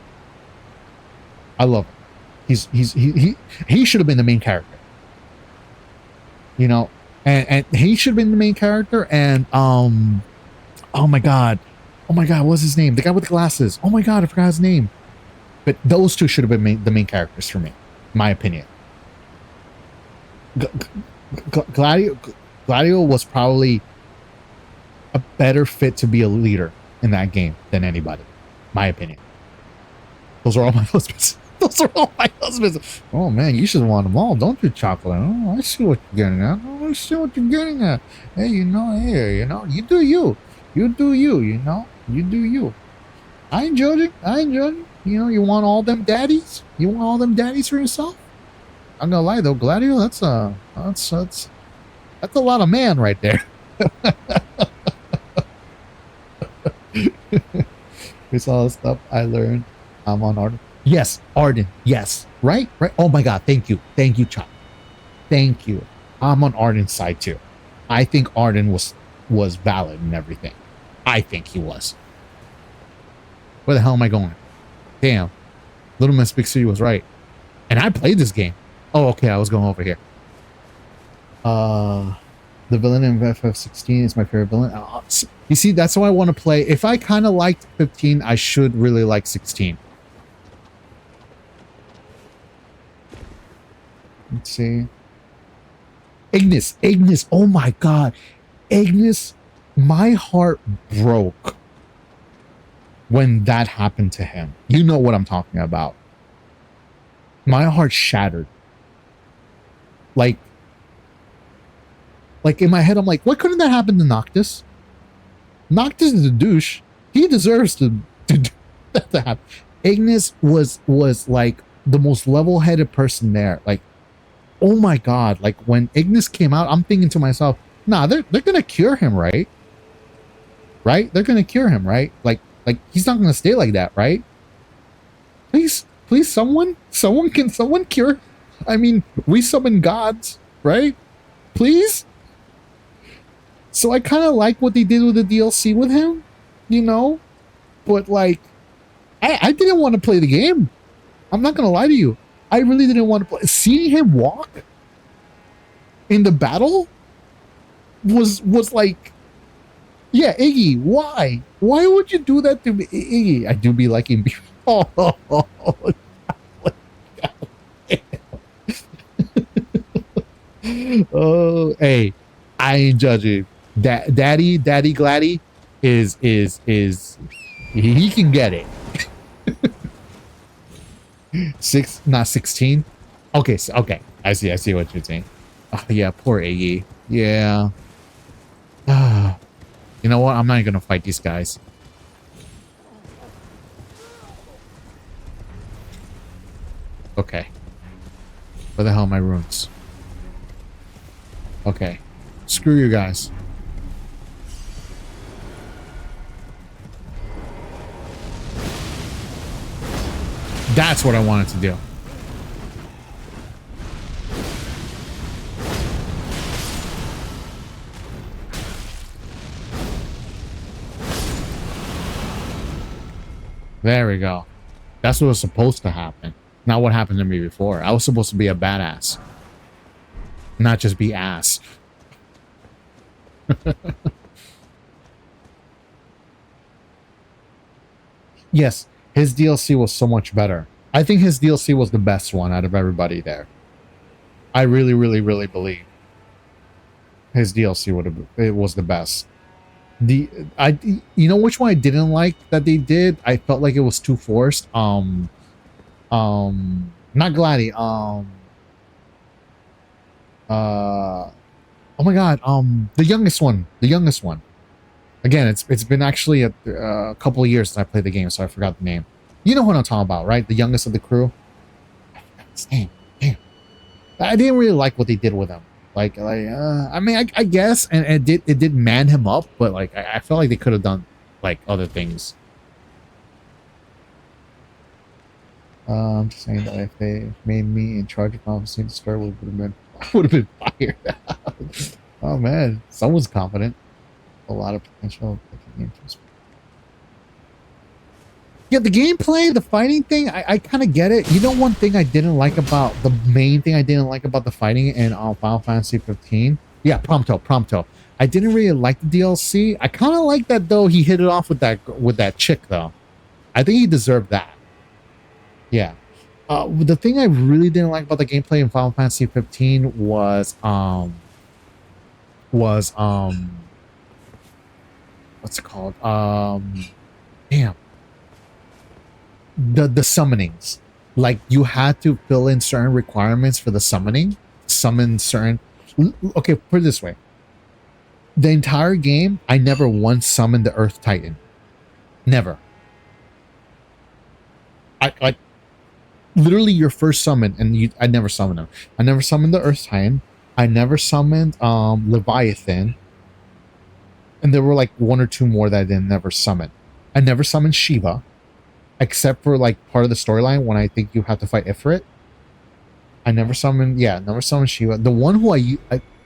I love him. He should have been the main character. You know, and he should have been the main character. And oh my god, what's his name? The guy with the glasses. Oh my god, I forgot his name. But those two should have been the main characters for me, my opinion. Gladio was probably a better fit to be a leader in that game than anybody, my opinion. Those are all my husbands. Those are all my husbands. Oh man, you should want them all, don't you, Chocolate? Oh, I see what you're getting at. Oh, I see what you're getting at. Hey, you know, you do you. You do you, you know? You do you. I ain't judging. You know, you want all them daddies? You want all them daddies for yourself? I'm gonna lie though, Gladio, that's a lot of man right there. Here's all the stuff I learned. I'm on Arden. Yes, Arden. Yes. Right? Right. Oh my god. Thank you. Thank you, Chop. Thank you. I'm on Arden's side too. I think Arden was valid and everything. I think he was. Where the hell am I going? Damn. Little Miss Big City was right. And I played this game. Oh, okay. I was going over here. The villain in FF16 is my favorite villain. You see, that's why I want to play. If I kind of liked 15, I should really like 16. Let's see. Ignis. Oh my god. Ignis, my heart broke when that happened to him. You know what I'm talking about. My heart shattered. Like in my head, I'm like, why couldn't that happen to Noctis? Noctis is a douche. He deserves to do that to happen. Ignis was like the most level-headed person there. Like, oh my god. Like when Ignis came out, I'm thinking to myself, nah, they're gonna cure him, right? Right? They're gonna cure him, right? Like he's not gonna stay like that, right? Please, someone cure? I mean, we summon gods, right? Please? So I kind of like what they did with the DLC with him, you know? But like, I didn't want to play the game. I'm not gonna lie to you. I really didn't want to play. Seeing him walk in the battle was like, yeah, Iggy, why? Why would you do that to me? Iggy, I do be liking people. Oh, hey, I ain't judging. Daddy Gladdy is he can get it. Not 16. Okay, okay. I see what you're saying. Oh, yeah, poor Iggy. Yeah. You know what? I'm not gonna fight these guys. Okay. Where the hell are my runes? Okay. Screw you guys. That's what I wanted to do. There we go. That's what was supposed to happen. Not what happened to me before. I was supposed to be a badass. Not just be ass. Yes, his DLC was so much better. I think his DLC was the best one out of everybody there. I really, really, really believe his DLC was the best. You know which one I didn't like that they did? I felt like it was too forced. Not Gladdy. Oh my god. The youngest one. Again, it's been actually a couple of years since I played the game, so I forgot the name. You know what I'm talking about, right? The youngest of the crew. I forgot his name. Damn. I didn't really like what they did with him. I mean, I guess, and it did man him up, but like I felt like they could have done like other things. I'm just saying that if they made me in charge of officer to start would have been fired. Oh man, someone's confident. A lot of potential. Yeah, the gameplay, the fighting thing, I kind of get it. You know, one thing I didn't like about the main thing I didn't like about the fighting in Final Fantasy 15. Yeah, Prompto. I didn't really like the DLC. I kind of like that though. He hit it off with that chick though. I think he deserved that. Yeah. The thing I really didn't like about the gameplay in Final Fantasy 15 was what's it called? Damn. The summonings. Like you had to fill in certain requirements for the summoning. Summon certain. Okay, put it this way. The entire game, I never once summoned the Earth Titan. Never. I like literally your first summon, and I never summoned him. I never summoned the Earth Titan. I never summoned Leviathan. And there were like one or two more that I didn't never summon. I never summoned Shiva, except for like part of the storyline when I think you have to fight Ifrit. I never summoned, yeah, never summoned Shiva. The one who I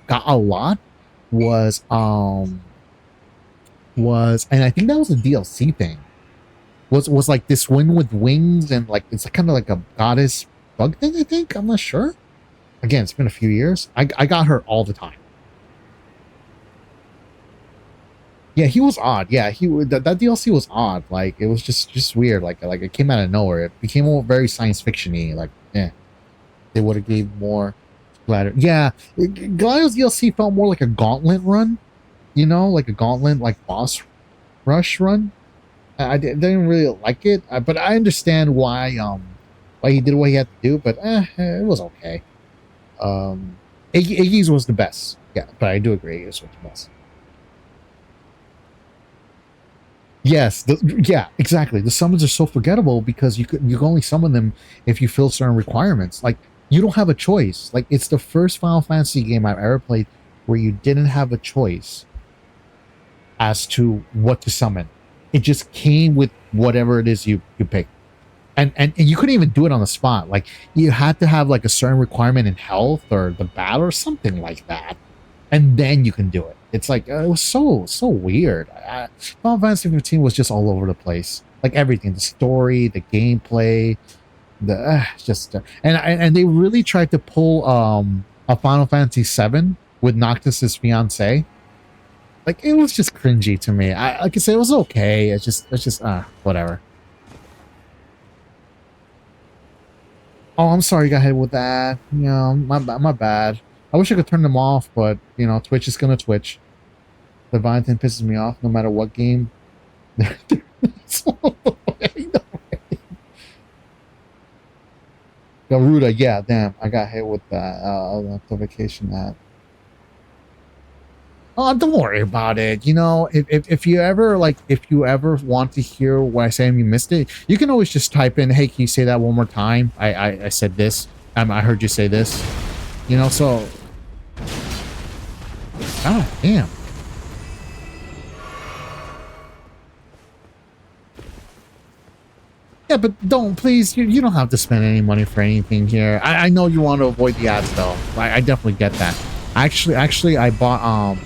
got a lot was and I think that was a DLC thing. Was like this one with wings and like it's kind of like a goddess bug thing. I think, I'm not sure. Again, it's been a few years. I got her all the time. Yeah, he was odd. Yeah, that DLC was odd. Like it was just weird. Like it came out of nowhere. It became all very science fiction-y. Like, yeah, they would have gave more Gladiator. Yeah, Gladiator's DLC felt more like a gauntlet run. You know, like a gauntlet, like boss rush run. I didn't really like it, but I understand why he did what he had to do. But it was okay. Iggy's was the best. Yeah, but I do agree, Iggy's was the best. Yes, yeah, exactly. The summons are so forgettable because you can only summon them if you fill certain requirements. Like you don't have a choice. Like it's the first Final Fantasy game I've ever played where you didn't have a choice as to what to summon. It just came with whatever it is you pick. And you couldn't even do it on the spot. Like you had to have like a certain requirement in health or the battle or something like that, and then you can do it. It's like it was so weird. Final Fantasy 15 was just all over the place. Like everything, the story, the gameplay, the just and they really tried to pull a Final Fantasy 7 with Noctis's fiance. Like it was just cringy to me. Like I said, it was okay. It's just whatever. Oh, I'm sorry you got hit with that. You know, my bad. I wish I could turn them off, but, you know, Twitch is gonna Twitch. The Valentine pisses me off no matter what game. Garuda, yeah, damn. I got hit with that notification that. Oh, don't worry about it. You know, if you ever want to hear what I say and you missed it, you can always just type in, "Hey, can you say that one more time? I said this. I heard you say this." You know, so. Ah, damn. Yeah, but please. You don't have to spend any money for anything here. I know you want to avoid the ads though. I definitely get that. Actually, I bought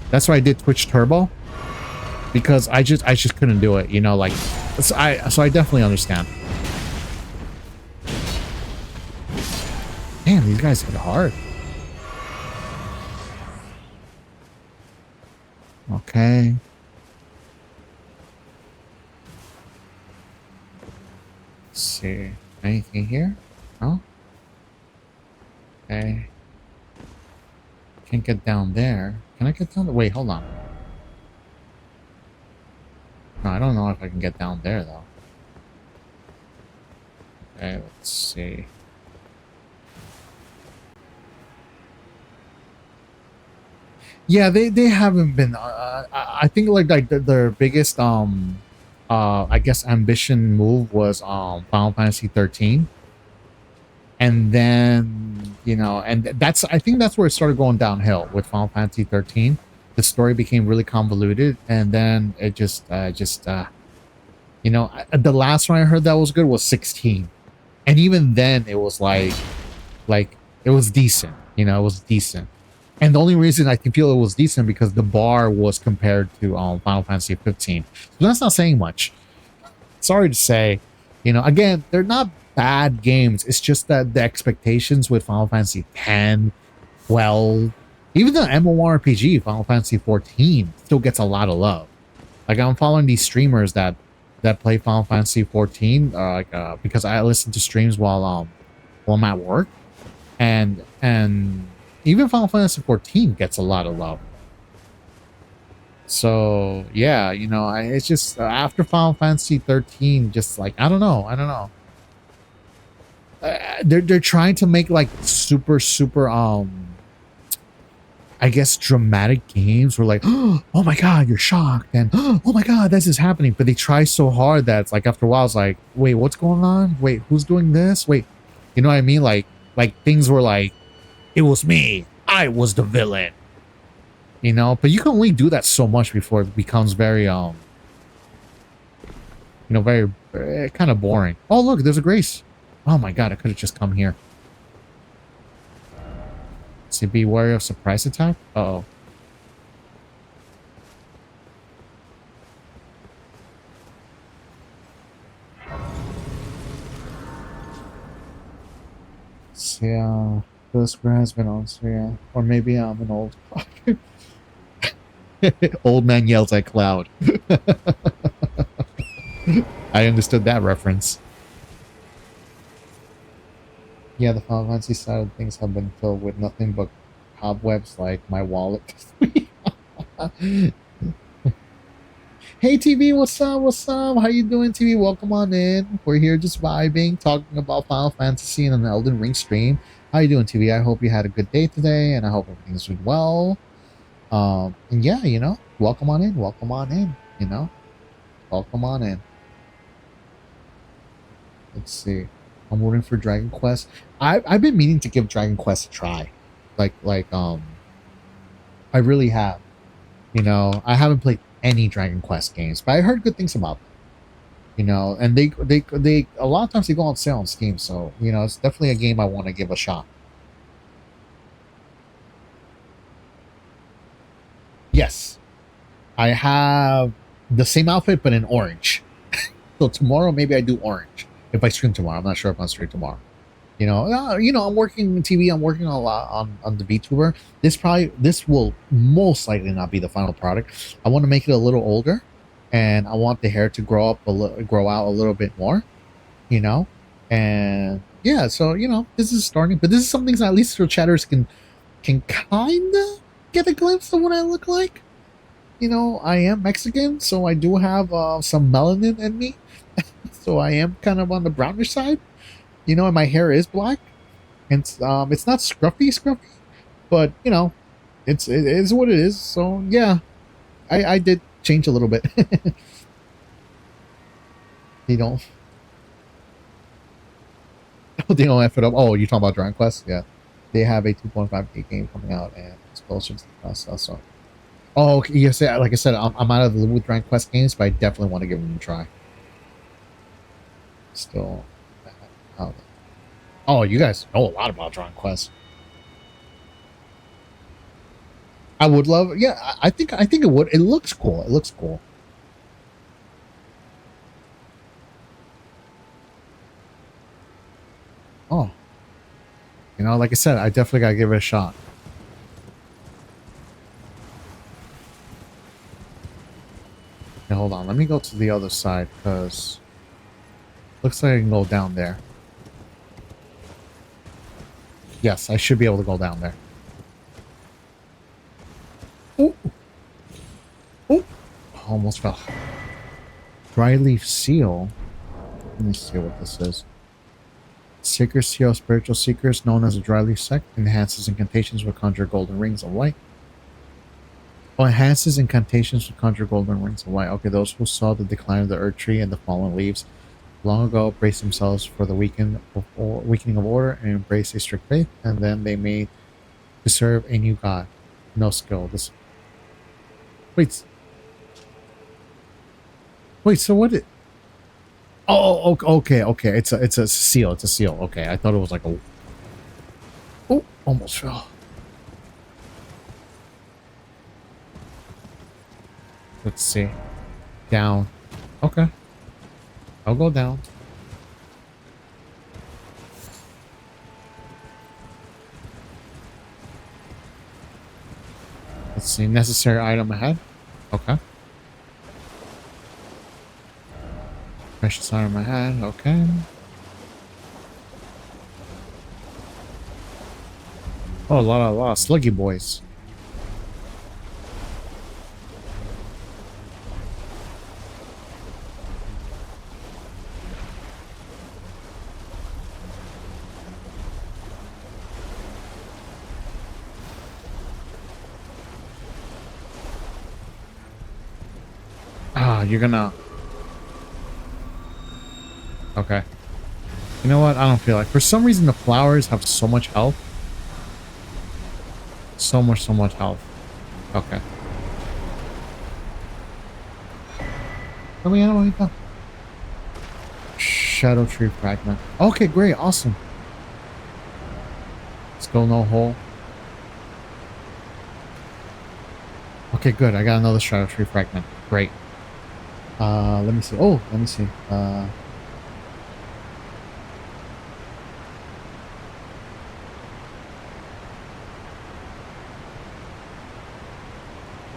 that's why I did Twitch Turbo, because I just couldn't do it, you know, like so I definitely understand. Damn, these guys hit hard. Okay. Let's see. Anything here? No? Okay. Can't get down there. Can I get down there? Wait, hold on. No, I don't know if I can get down there, though. Okay, let's see. Yeah, they haven't been. I think like their biggest I guess ambition move was Final Fantasy 13, and then you know, and that's I think that's where it started going downhill with Final Fantasy 13. The story became really convoluted, and then it just you know, the last one I heard that was good was 16, and even then it was like it was decent. You know, it was decent. And the only reason I can feel it was decent because the bar was compared to Final Fantasy 15. So that's not saying much. Sorry to say, you know, again, they're not bad games. It's just that the expectations with Final Fantasy 10, 12, even the MMORPG Final Fantasy 14 still gets a lot of love. Like I'm following these streamers that play Final Fantasy 14, because I listen to streams while I'm at work, and even Final Fantasy 14 gets a lot of love. So yeah, you know, it's just after Final Fantasy 13, just like I don't know. They're trying to make like super I guess dramatic games where like, oh my god, you're shocked, and oh my god, this is happening. But they try so hard that it's like after a while, it's like, wait, what's going on? Wait, who's doing this? Wait, you know what I mean? Like things were like, it was me. I was the villain. You know, but you can only do that so much before it becomes very You know, very kind of boring. Oh, look, there's a Grace. Oh my god, I could have just come here. So be wary of surprise attack. Uh-oh. So, yeah, the square has been on. So yeah, or maybe I'm an old. Old man yells at cloud. I understood that reference. Yeah, the Final Fantasy side of things have been filled with nothing but cobwebs like my wallet. Hey TV, what's up? What's up? How you doing, TV? Welcome on in. We're here just vibing, talking about Final Fantasy and an Elden Ring stream. How you doing, TV? I hope you had a good day today, and I hope everything's doing well. And yeah, you know, welcome on in. Welcome on in. You know, welcome on in. Let's see. I'm waiting for Dragon Quest. I've been meaning to give Dragon Quest a try. I really have. You know, I haven't played any Dragon Quest games, but I heard good things about them. You know, and they a lot of times they go on sale on Steam, so you know, it's definitely a game I want to give a shot. Yes. I have the same outfit but in orange. So tomorrow maybe I do orange. If I stream tomorrow. I'm not sure if I'll stream tomorrow. I'm working TV. I'm working a lot on the VTuber. This will most likely not be the final product. I want to make it a little older, and I want the hair to grow out a little bit more. You know, and yeah. So you know, this is starting, but this is something that at least for chatters can kind of get a glimpse of what I look like. You know, I am Mexican, so I do have some melanin in me. So I am kind of on the brownish side. You know, and my hair is black, and it's not scruffy, but you know, it is what it is. So yeah, I did change a little bit. you know, they don't F it up. Oh, you talking about Dragon Quest? Yeah, they have a 2.5K game coming out, and it's closer to the process. So, oh, okay, yes, yeah, like I said, I'm out of the loop with Dragon Quest games, but I definitely want to give them a try. Still, oh, you guys know a lot about Dragon Quest. I would love, yeah. I think it would. It looks cool. It looks cool. Oh, you know, like I said, I definitely gotta give it a shot. Now, hold on, let me go to the other side because looks like I can go down there. Yes, I should be able to go down there. Oh, oh, almost fell. Dry leaf seal. Let me see what this is. Seeker seal, spiritual seekers, known as a dry leaf sect, enhances incantations with conjure golden rings of light. Oh, enhances incantations with conjure golden rings of light. Okay, those who saw the decline of the earth tree and the fallen leaves long ago braced themselves for the weakening of order and embrace a strict faith, and then they made to serve a new god. No skill. This. Wait. Wait. So what? Oh, okay. It's a seal. It's a seal. Okay, I thought it was like a. Oh, almost fell. Let's see. Down. Okay. I'll go down. Let's see. Necessary item ahead. Okay. Precious item ahead. Okay. Oh, a lot of sluggy boys. You're gonna... Okay. You know what? I don't feel like... For some reason, the flowers have so much health. So much health. Okay. Let me animate that. Shadow tree fragment. Okay, great, awesome. Let's go no hole. Okay, good. I got another shadow tree fragment. Great. Let me see. Oh, let me see. Let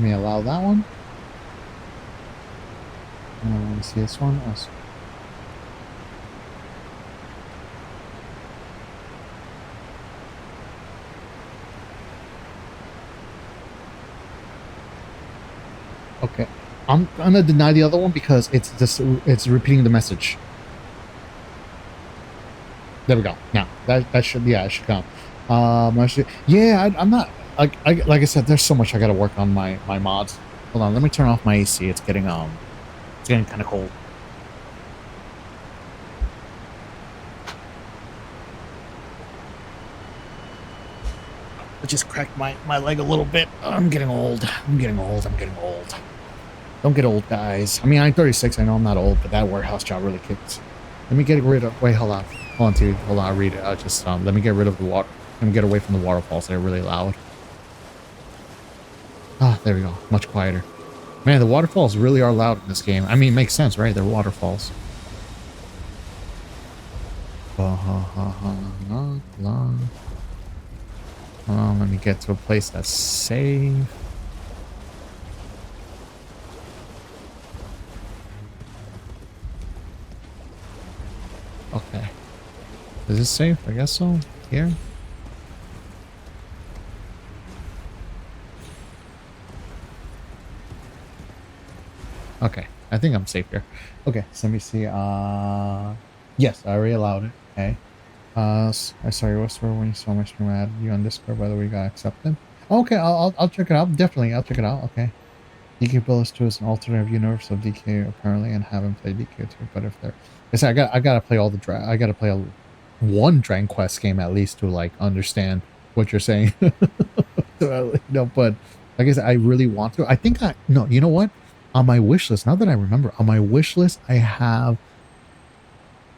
me allow that one. Let me see this one. Awesome. Okay. I'm gonna deny the other one because it's repeating the message. There we go. Now that should, yeah, it should come. Yeah, I'm not like I said. There's so much I gotta work on my mods. Hold on, let me turn off my AC. It's getting kind of cold. I just cracked my leg a little bit. I'm getting old. I'm getting old. Don't get old, guys. I mean, I'm 36. I know I'm not old, but that warehouse job really kicks. Let me get rid of. Wait, hold on. Hold on, dude. Hold on. I'll read it. I'll just let me get rid of the water. Let me get away from the waterfalls. They're really loud. Ah, there we go. Much quieter. Man, the waterfalls really are loud in this game. I mean, it makes sense, right? They're waterfalls. Let me get to a place that's safe. Okay. Is this safe? I guess so. Here. Okay. I think I'm safe here. Okay. So let me see. Yes, I already allowed it. Okay. I saw your whisper when you saw my stream. I added you on Discord. By the way, you got accepted. Okay. I'll check it out. Definitely. I'll check it out. Okay. DQ Billis 2 is an alternative universe of DQ apparently, and haven't played DQ 2. But if they're, I said I gotta play all the I gotta play one Dragon Quest game at least to like understand what you're saying. But like I said, I really want to. I think no. You know what? On my wish list, now that I remember, on my wish list, I have.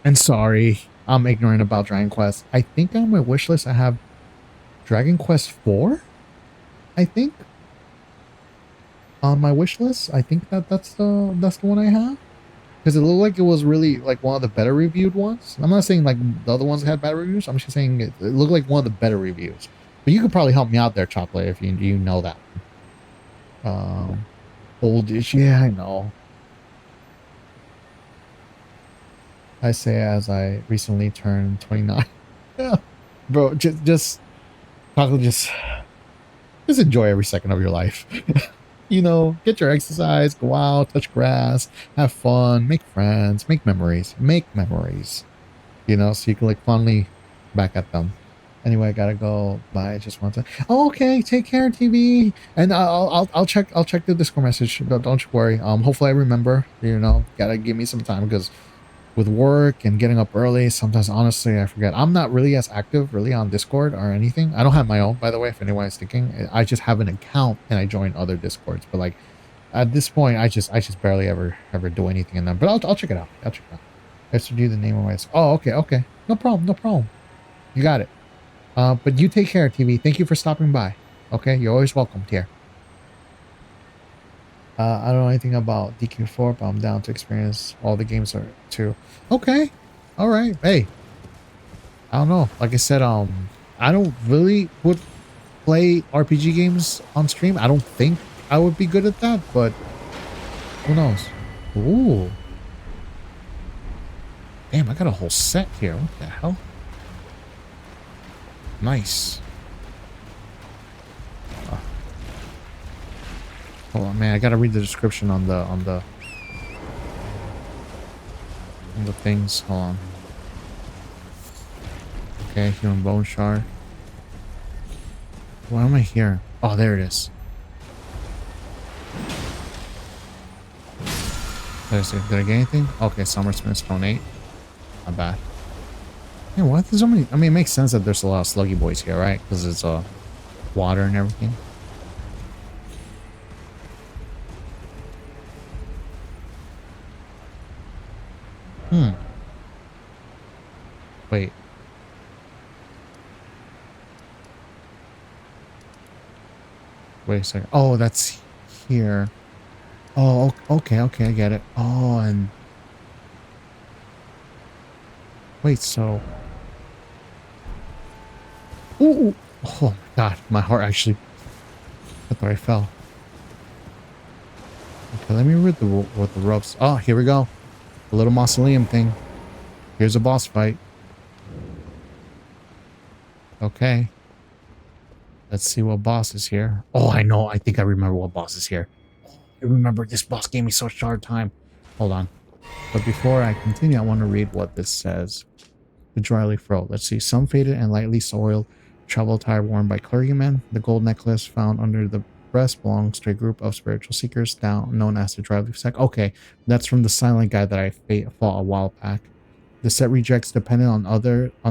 And sorry, I'm ignorant about Dragon Quest. I think on my wish list, I have Dragon Quest 4. I think. On my wish list, I think that's the one I have, because it looked like it was really like one of the better reviewed ones. I'm not saying like the other ones had bad reviews. I'm just saying it looked like one of the better reviews. But you could probably help me out there, Chocolate, if you know that. Oldish, yeah, I know. I say as I recently turned 29. Yeah, bro, just Chocolate, just enjoy every second of your life. You know, get your exercise, go out, touch grass, have fun, make friends, make memories, you know, so you can look fondly back at them. Anyway, I gotta go. Bye. Just want to. Oh, okay. Take care, TV. And I'll check the Discord message. Don't you worry. Hopefully I remember. You know, gotta give me some time because with work and getting up early, sometimes honestly I forget. I'm not really as active really on Discord or anything. I don't have my own, by the way, if anyone is thinking. I just have an account and I join other Discords. But like at this point, I just barely ever do anything in them. But I'll check it out. I have to do the name of my. Oh, okay. No problem. You got it. But you take care, TV. Thank you for stopping by. Okay, you're always welcome here. I don't know anything about DQ4, but I'm down to experience all the games too. Okay. All right. Hey. I don't know. Like I said, I don't really would play RPG games on stream. I don't think I would be good at that, but who knows? Ooh. Damn, I got a whole set here. What the hell? Nice. Hold on, man. I gotta read the description on the things. Hold on. Okay, human bone shard. Why am I here? Oh, there it is. Did I get anything? Okay, Summersmith Stone 8. Not bad. Hey, what? There's so many. I mean, it makes sense that there's a lot of sluggy boys here, right? Because it's water and everything. Wait. Wait a second. Oh, that's here. Oh, okay, okay, I get it. Oh, and wait, so ooh, oh my god, my heart actually, I thought I fell. Okay, let me read what the ropes. Oh, here we go. A little mausoleum thing. Here's a boss fight. Okay. Let's see what boss is here. Oh, I know. I think I remember what boss is here. I remember this boss gave me such a hard time. Hold on. But before I continue, I want to read what this says. The dry leaf robe. Let's see. Some faded and lightly soiled travel attire worn by clergymen. The gold necklace found under the breast belongs to a group of spiritual seekers down known as the dry leaf sect. Okay, that's from the silent guy that I fought a while back. The set rejects dependent on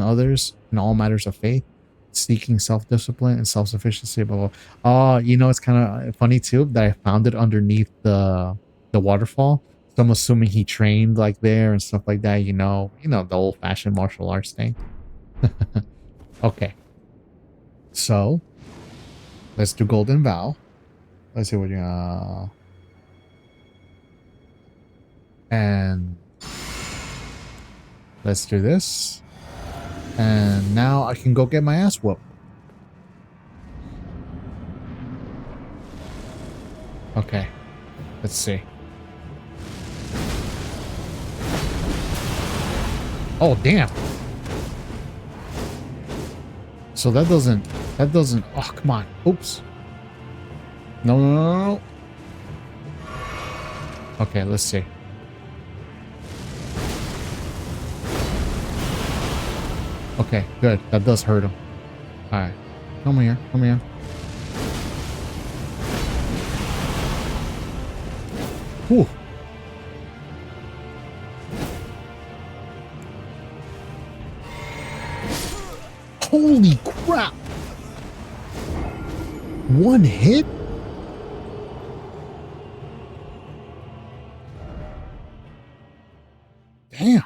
others in all matters of faith, seeking self-discipline and self-sufficiency. Blah, blah. Oh, you know, it's kind of funny too that I found it underneath the waterfall. So I'm assuming he trained like there and stuff like that. You know the old-fashioned martial arts thing. Okay, so let's do Golden Vow. Let's see what you and let's do this. And now I can go get my ass whooped. Okay, let's see. Oh, damn. So that doesn't, oh, come on. Oops. No, no, no, no, no. Okay, let's see. Okay, good. That does hurt him. All right. Come here. Come here. Whew. Holy crap. One hit? Damn.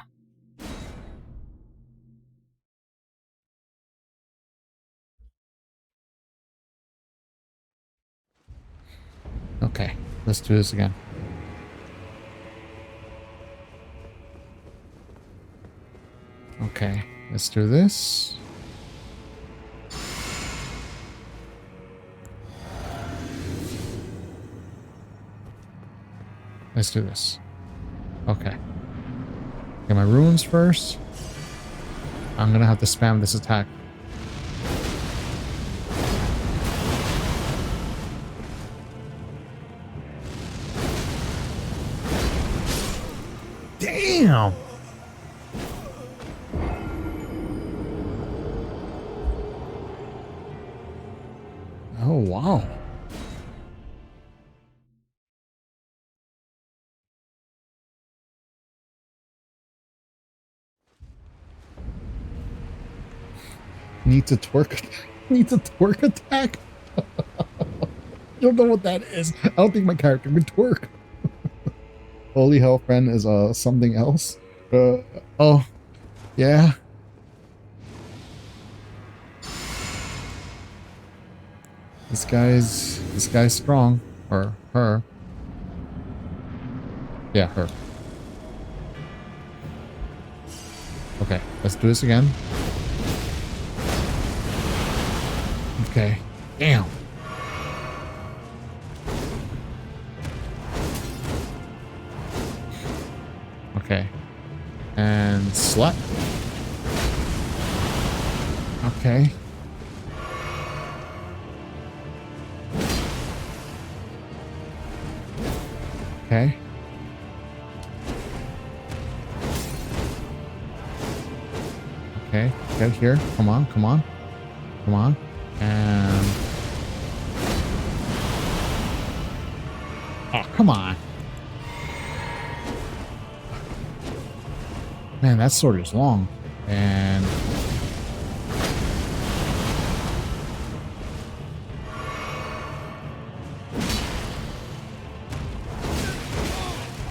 Okay, let's do this again. Okay, let's do this. Let's do this. Okay. Get my runes first. I'm gonna have to spam this attack. Damn! Oh, wow. Need to twerk attack. Needs a twerk attack? You don't know what that is. I don't think my character would twerk. Holy hell, friend is something else. Oh, yeah. This guy's strong. Or her. Yeah, her. Okay, let's do this again. Okay. Damn. Okay. And slut. Okay. Okay. Okay. Get here. Come on. Come on. Come on. And oh, come on. Man, that sword is long. And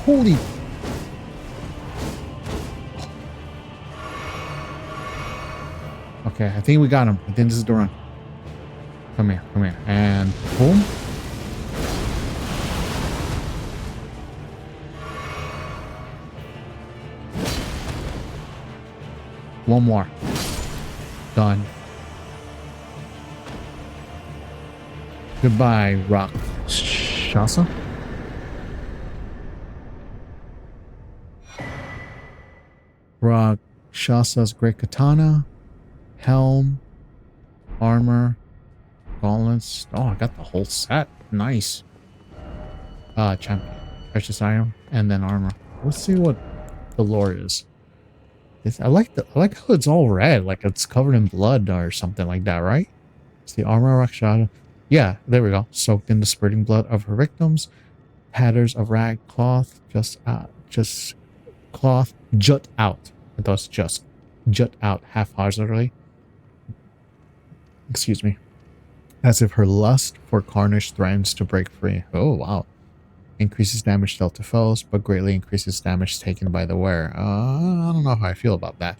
holy. Okay, I think we got him. I think this is the run. Come here, and boom. One more. Done. Goodbye, Rakshasa. Rakshasa's great katana, helm, armor, gauntlets. Oh, I got the whole set. Nice. Champion, precious item, and then armor. Let's see what the lore is. I like how it's all red, like it's covered in blood or something like that, right? It's the armor of Rakshasa. Yeah, there we go. Soaked in the spurting blood of her victims. Patterns of rag cloth just cloth jut out. It does just jut out haphazardly. Excuse me. As if her lust for carnage threatens to break free. Oh, wow. Increases damage dealt to foes, but greatly increases damage taken by the wearer. I don't know how I feel about that.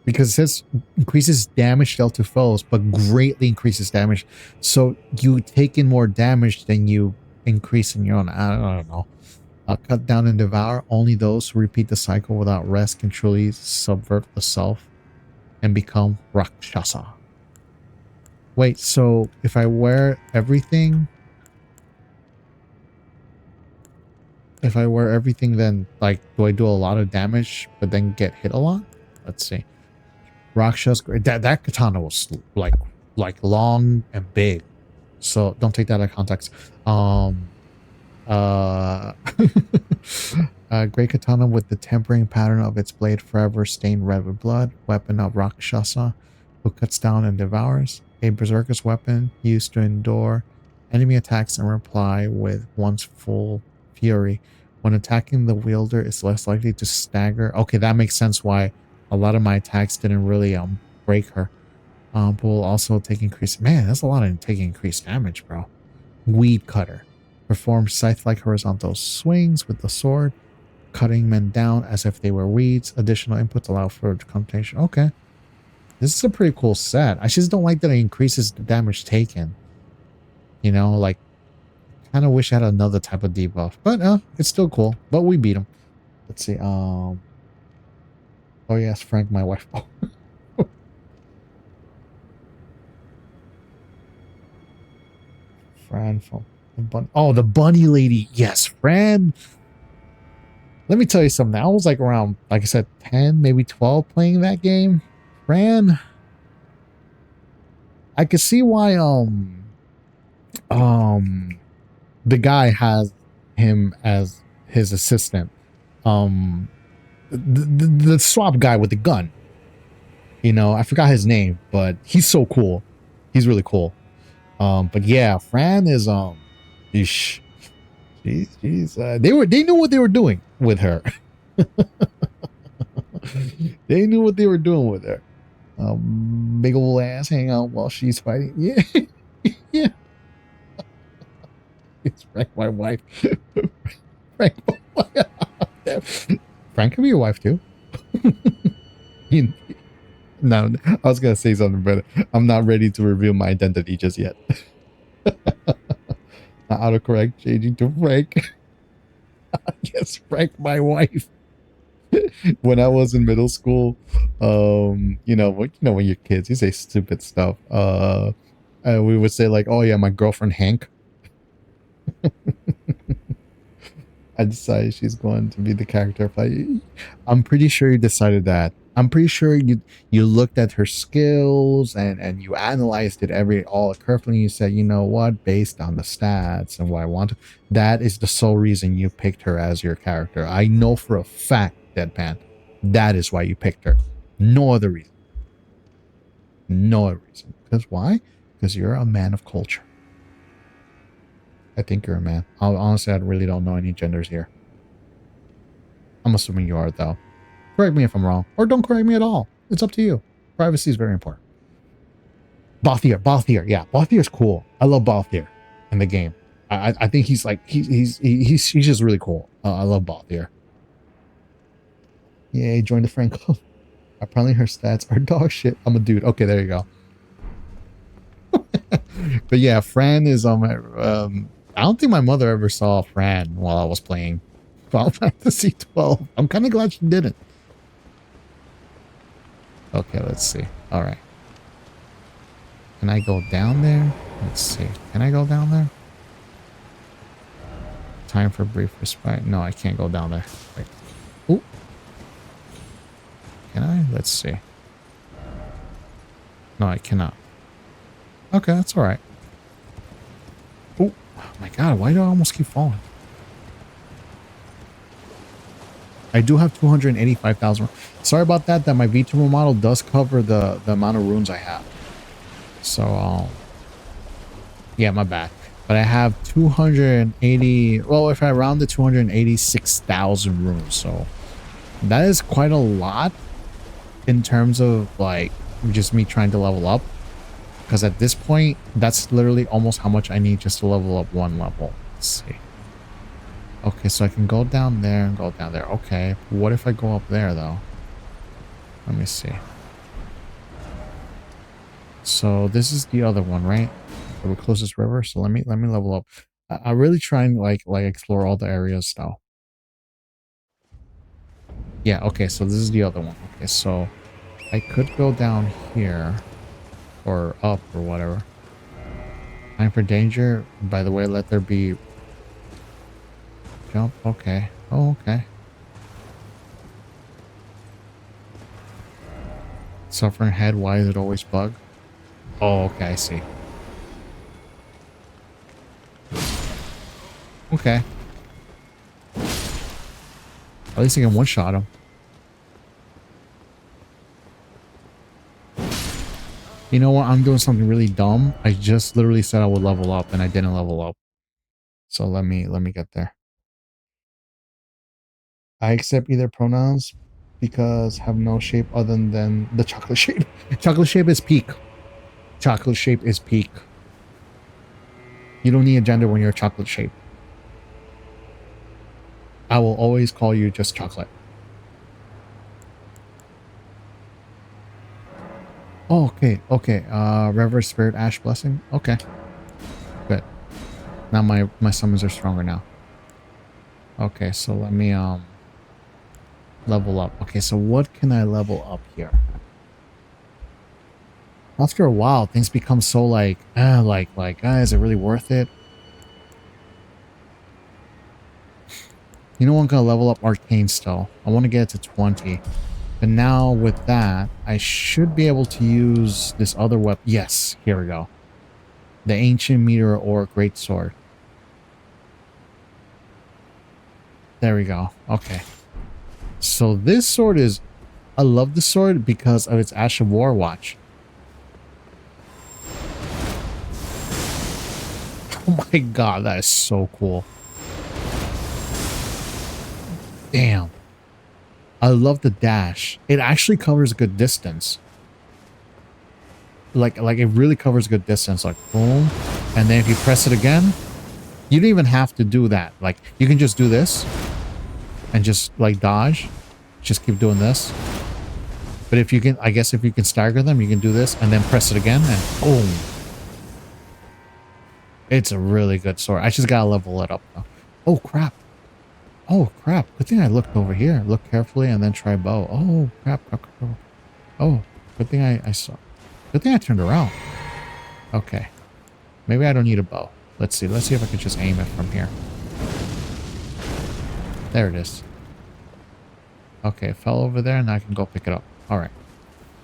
Because it says increases damage dealt to foes, but greatly increases damage. So you take in more damage than you increase in your own. I don't know. Cut down and devour. Only those who repeat the cycle without rest can truly subvert the self and become Rakshasa. Wait, so if I wear everything... If I wear everything, then, like, do I do a lot of damage, but then get hit a lot? Let's see. Rakshasa... That katana was, like long and big. So, don't take that out of context. Great katana with the tempering pattern of its blade forever stained red with blood. Weapon of Rakshasa, who cuts down and devours. A berserker's weapon used to endure enemy attacks and reply with one's full fury. When attacking, the wielder is less likely to stagger. Okay, that makes sense why a lot of my attacks didn't really break her. But will also take increased... Man, that's a lot of taking increased damage, bro. Weed cutter. Performs scythe-like horizontal swings with the sword, cutting men down as if they were weeds. Additional inputs allow for computation. Okay. This is a pretty cool set. I just don't like that it increases the damage taken. You know, like, kind of wish I had another type of debuff. But, it's still cool. But we beat him. Let's see, Oh, yes, Frank, my wife. Oh. Fran from the bunny. Oh, the bunny lady. Yes, Fran. Let me tell you something. I was like around, like I said, 10, maybe 12 playing that game. Fran. I could see why, the guy has him as his assistant. The swap guy with the gun. You know, I forgot his name, but he's so cool. He's really cool. But yeah, Fran is she's they knew what they were doing with her. They knew what they were doing with her. Big old ass hang out while she's fighting. Yeah. Yeah. It's Frank, my wife. Frank, my wife. Frank can be your wife too. No, I was gonna say something, but I'm not ready to reveal my identity just yet. Autocorrect changing to Frank. Yes, Frank, my wife. When I was in middle school, you know when you're kids, you say stupid stuff. We would say like, "Oh yeah, my girlfriend Hank." I decided she's going to be the character. I'm pretty sure you decided that. I'm pretty sure you looked at her skills and you analyzed it all carefully. You said, you know what, based on the stats and what I want, that is the sole reason you picked her as your character. I know for a fact, Deadpan, that is why you picked her. No other reason. No other reason. Because why? Because you're a man of culture. I think you're a man. Honestly, I really don't know any genders here. I'm assuming you are, though. Correct me if I'm wrong. Or don't correct me at all. It's up to you. Privacy is very important. Balthier. Yeah, Balthier's cool. I love Balthier in the game. I think he's like, he's just really cool. I love Balthier. Yay, join the friend club. Apparently her stats are dog shit. I'm a dude. Okay, there you go. But yeah, Fran is on my I don't think my mother ever saw Fran while I was playing Final Fantasy 12. I'm kind of glad she didn't. Okay, let's see. All right. Can I go down there? Let's see. Can I go down there? Time for brief respite. No, I can't go down there. Wait. Ooh. Can I? Let's see. No, I cannot. Okay, that's all right. Oh my god, why do I almost keep falling? I do have 285,000. Sorry about that, my VTuber model does cover the amount of runes I have. So, yeah, my bad. But I have 280, well, if I round to 286,000 runes, so that is quite a lot in terms of, like, just me trying to level up. Because at this point, that's literally almost how much I need just to level up one level. Let's see. Okay, so I can go down there and go down there. Okay, what if I go up there, though? Let me see. So this is the other one, right? The closest river. So let me level up. I really try and like explore all the areas now. Yeah, okay, so this is the other one. Okay, so I could go down here or up or whatever. Time for danger. By the way, let there be jump. Okay. Oh, okay. Suffering head. Why is it always bug? Oh, okay, I see. Okay. At least I can one-shot him. You know what? I'm doing something really dumb. I just literally said I would level up, and I didn't level up. So let me get there. I accept either pronouns because have no shape other than the chocolate shape. Chocolate shape is peak. Chocolate shape is peak. You don't need a gender when you're a chocolate shape. I will always call you just chocolate. Oh, okay, okay. Reverend Spirit Ash Blessing. Okay. Good. Now my summons are stronger now. Okay, so let me level up. Okay, so what can I level up here? After a while, things become so like, is it really worth it? You know, I'm gonna level up Arcane still. I want to get it to 20. But now with that, I should be able to use this other weapon. Yes, here we go. The Ancient Meteor or Greatsword. There we go. Okay. So this sword is... I love the sword because of its Ash of War watch. Oh my god, that is so cool. Damn. I love the dash. It actually covers a good distance. Like it really covers a good distance. Like, boom. And then if you press it again, you don't even have to do that. Like, you can just do this and just, like, dodge. Just keep doing this. But if you can, I guess if you can stagger them, you can do this and then press it again and boom. It's a really good sword. I just gotta level it up, though. Oh, crap. Oh, crap. Good thing I looked over here. Look carefully and then try bow. Oh, crap. Oh, good thing I saw. Good thing I turned around. Okay. Maybe I don't need a bow. Let's see. Let's see if I can just aim it from here. There it is. Okay, it fell over there and I can go pick it up. All right.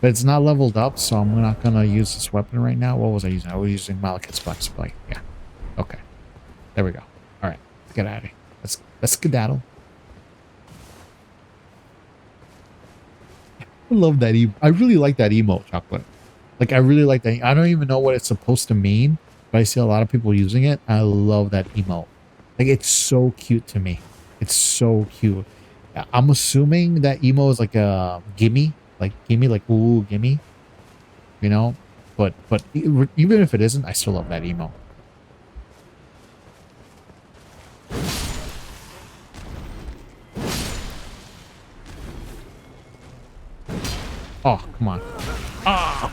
But it's not leveled up, so I'm not going to use this weapon right now. What was I using? I was using Malekith's Black Spike. Yeah. Okay. There we go. All right. Let's get out of here. Let's skedaddle. I love that I really like that emote, Chocolate. Like, I really like that. I don't even know what it's supposed to mean, but I see a lot of people using it. I love that emote. Like, it's so cute to me. It's so cute. I'm assuming that emo is like a gimme. Like, ooh, gimme. You know? But even if it isn't, I still love that emo. Oh, come on. Ah!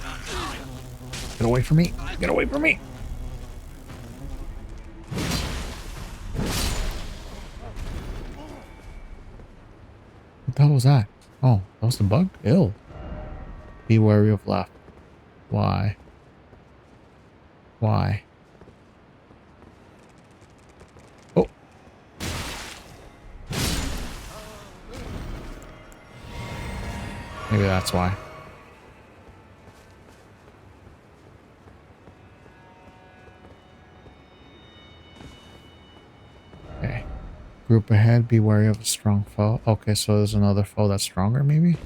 Get away from me. Get away from me. What the hell was that? Oh, that was the bug? Ew. Be wary of left. Why? Why? Oh. Maybe that's why. Okay. Group ahead, be wary of a strong foe. Okay, so there's another foe that's stronger, maybe?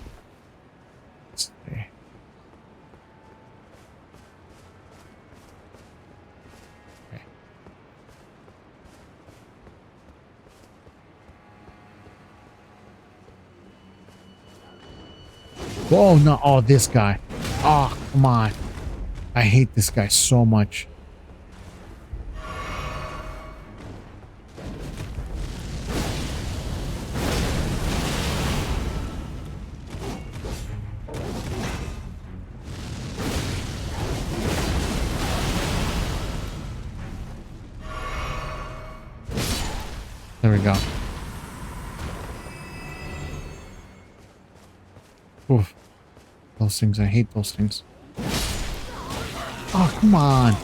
Let's see. Okay. Whoa, no. Oh, this guy. Oh, come on. I hate this guy so much. There we go. Oof. Those things, I hate those things. Oh, come on.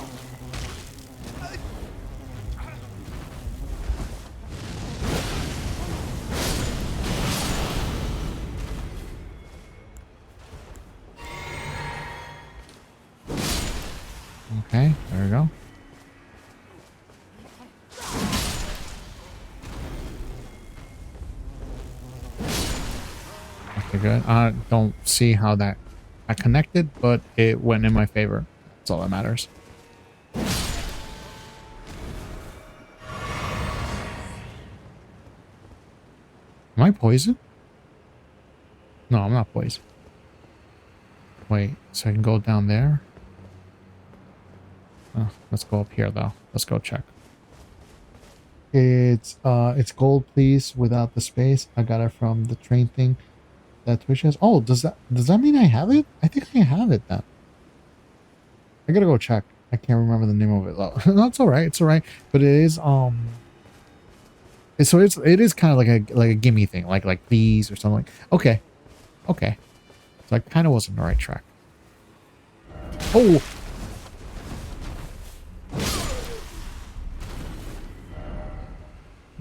Okay, there we go. Okay, good. I don't see how that I connected, but it went in my favor. That's all that matters. Am I poisoned? No, I'm not poisoned. Wait, so I can go down there? Oh, let's go up here though. Let's go check. It's gold, please, without the space. I got it from the train thing that Twitch has. Oh, does that mean I have it? I think I have it then. I gotta go check. I can't remember the name of it though. No, it's all right. It's all right. But it is so it is kind of like a gimme thing, like these or something. Okay, okay. So I kind of was on the right track. Oh.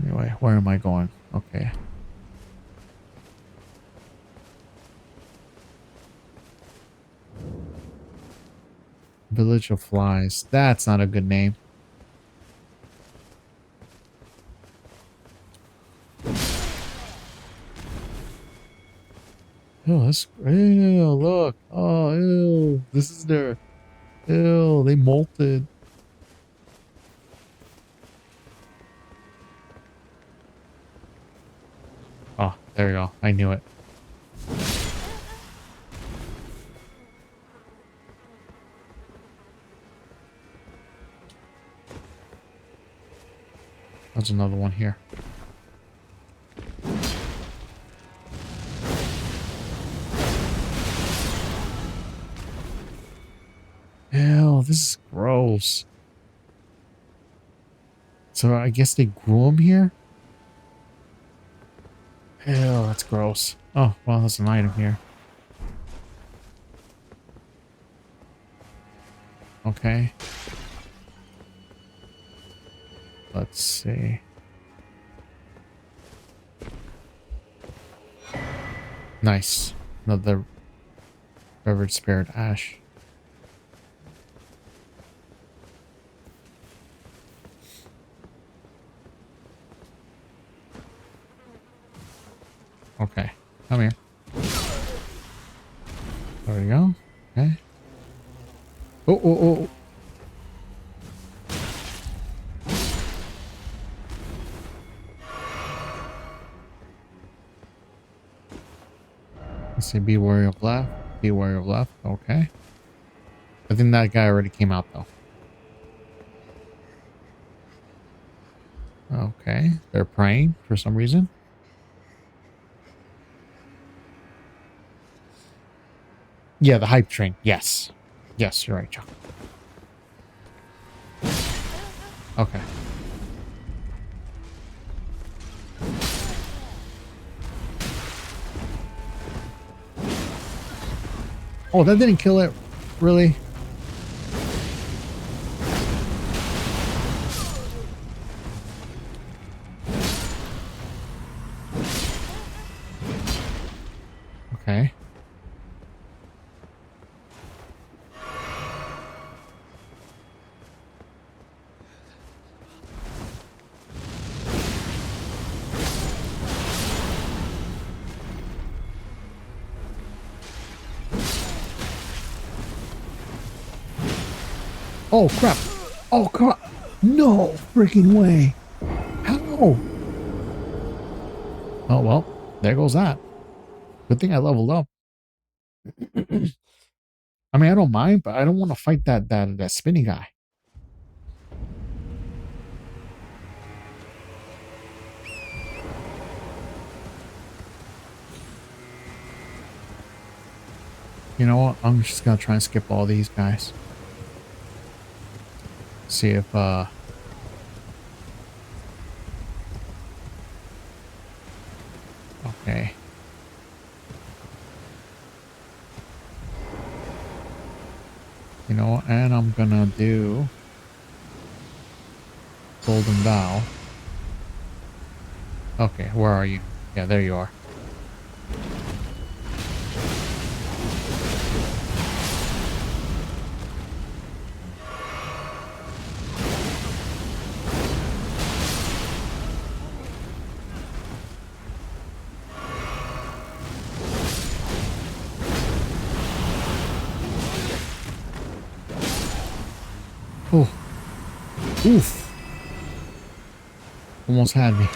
Anyway, where am I going? Okay. Village of Flies. That's not a good name. Oh, that's ew, look. Oh, ew. This is their ew, they molted. Oh, there we go. I knew it. There's another one here. Ew, this is gross. So I guess they grew them here? Ew, that's gross. Oh, well, there's an item here. Okay. Let's see. Nice. Another revered spirit ash. Okay. Come here. There we go. Okay. Oh, oh, oh. Let's see. Be wary of left. Be wary of left. Okay. I think that guy already came out though. Okay. They're praying for some reason. Yeah, the hype train. Yes. Yes, you're right, Chuck. Okay. Oh, that didn't kill it? Really? Okay. Oh, crap. Oh, crap. No freaking way. How? Oh, well, there goes that. Good thing I leveled up. I mean, I don't mind, but I don't want to fight that spinny guy. You know what? I'm just gonna try and skip all these guys. See if okay. You know what? And I'm gonna do Golden Bow. Okay, where are you? Yeah, there you are. Oh, oof. Almost had me.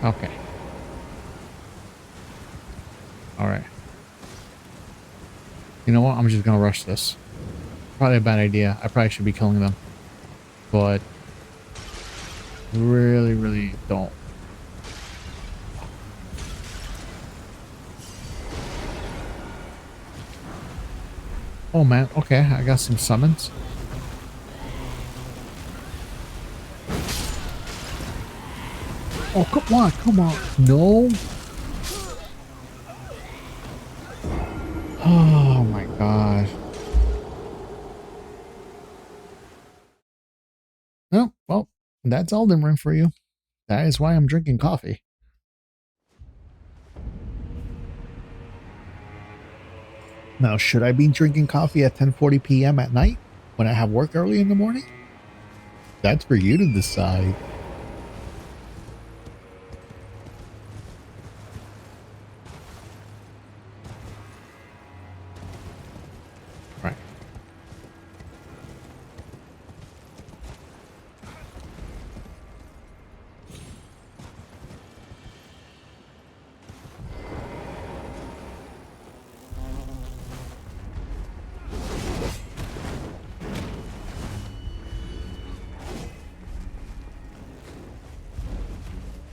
Okay. All right. You know what? I'm just gonna rush this. Probably a bad idea. I probably should be killing them. But really, really don't. Oh man, okay, I got some summons. Oh, come on. No. Oh my gosh. Oh, well, that's Elden Ring for you. That is why I'm drinking coffee. Now, should I be drinking coffee at 10:40 p.m. at night when I have work early in the morning? That's for you to decide. Right.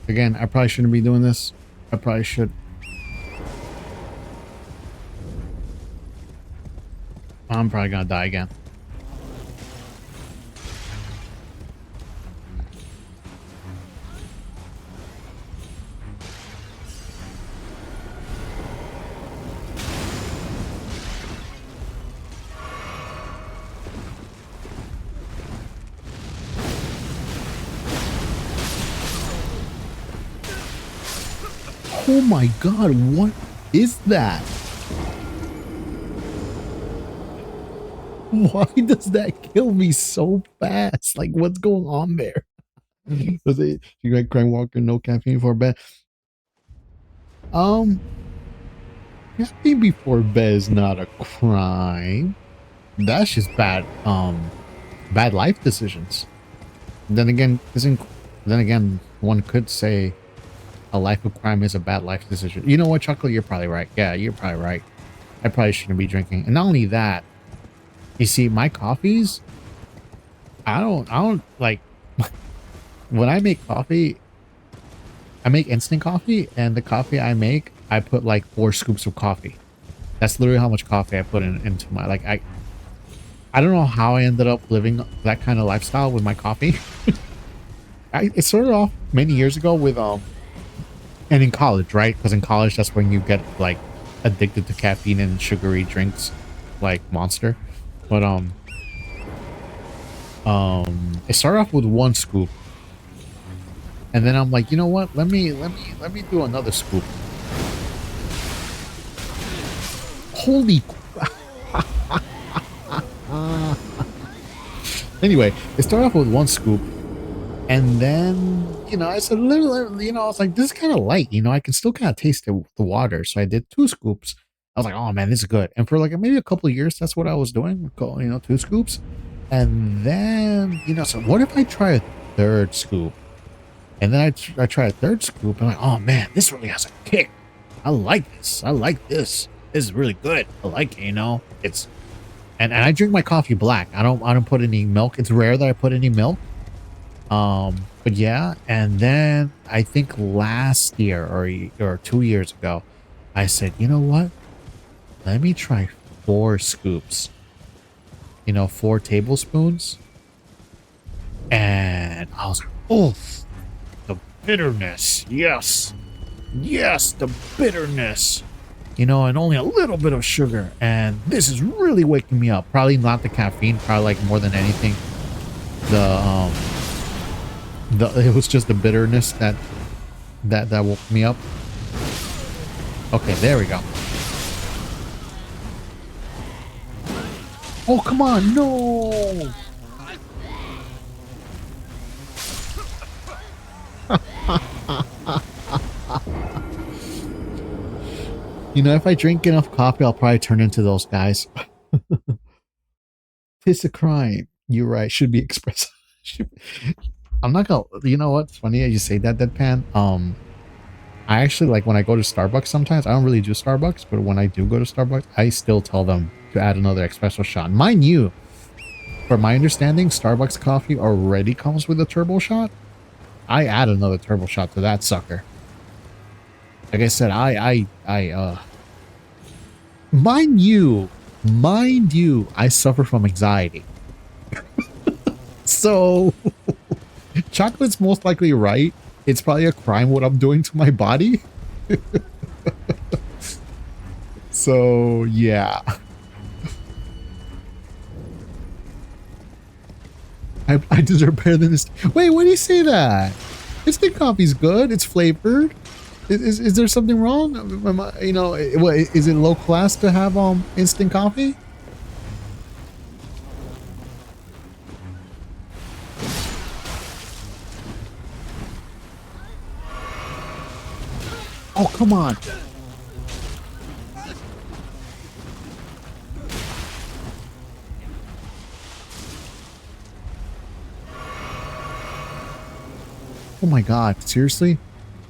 Again, I probably shouldn't be doing this. I probably should. I'm probably gonna die again. Oh my god, what is that? Why does that kill me so fast? Like, what's going on there? Does it, you got Crime Walker, no caffeine for bed? Caffeine before bed is not a crime. That's just bad life decisions. Then again, one could say a life of crime is a bad life decision. You know what, Chocolate? You're probably right. Yeah, you're probably right. I probably shouldn't be drinking. And not only that, you see, my coffees, I don't like when I make coffee, I make instant coffee, and the coffee I make, I put like 4 scoops of coffee. That's literally how much coffee I put into my, like, I don't know how I ended up living that kind of lifestyle with my coffee. It started off many years ago with, and in college, right? Because in college, that's when you get like addicted to caffeine and sugary drinks like Monster. But, it started off with 1 scoop. And then I'm like, you know what? Let me do another scoop. Holy Anyway, it started off with 1 scoop, and then, you know, I said a little, you know, I was like, this is kind of light, you know, I can still kind of taste the water. So I did 2 scoops. I was like, oh man, this is good. And for like maybe a couple of years, that's what I was doing, you know, 2 scoops. And then, you know, so what if I try a 3rd scoop? And then I try a 3rd scoop, and I'm like, oh man, this really has a kick. I like this. I like this. This is really good. I like it, you know. It's and I drink my coffee black. I don't put any milk. It's rare that I put any milk. But yeah, and then I think last year or 2 years ago, I said, you know what? Let me try 4 scoops. You know, 4 tablespoons. And I was like, oh, the bitterness. Yes. Yes, the bitterness. You know, and only a little bit of sugar. And this is really waking me up. Probably not the caffeine, probably like more than anything. It was just the bitterness that woke me up. Okay, there we go. Oh, come on, no! You know, if I drink enough coffee, I'll probably turn into those guys. It's a crime. You're right. Should be expressed. I'm not gonna. You know what's funny? You say that, deadpan. I actually like when I go to Starbucks. Sometimes I don't really do Starbucks, but when I do go to Starbucks, I still tell them to add another espresso shot. Mind you, for my understanding, Starbucks coffee already comes with a turbo shot. I add another turbo shot to that sucker. Like I said, mind you, I suffer from anxiety. So, chocolate's most likely right. It's probably a crime what I'm doing to my body. So, yeah. I deserve better than this. Wait, why do you say that? Instant coffee's good. It's flavored. Is there something wrong? You know, what, is it low class to have instant coffee? Oh, come on. Oh my god, seriously?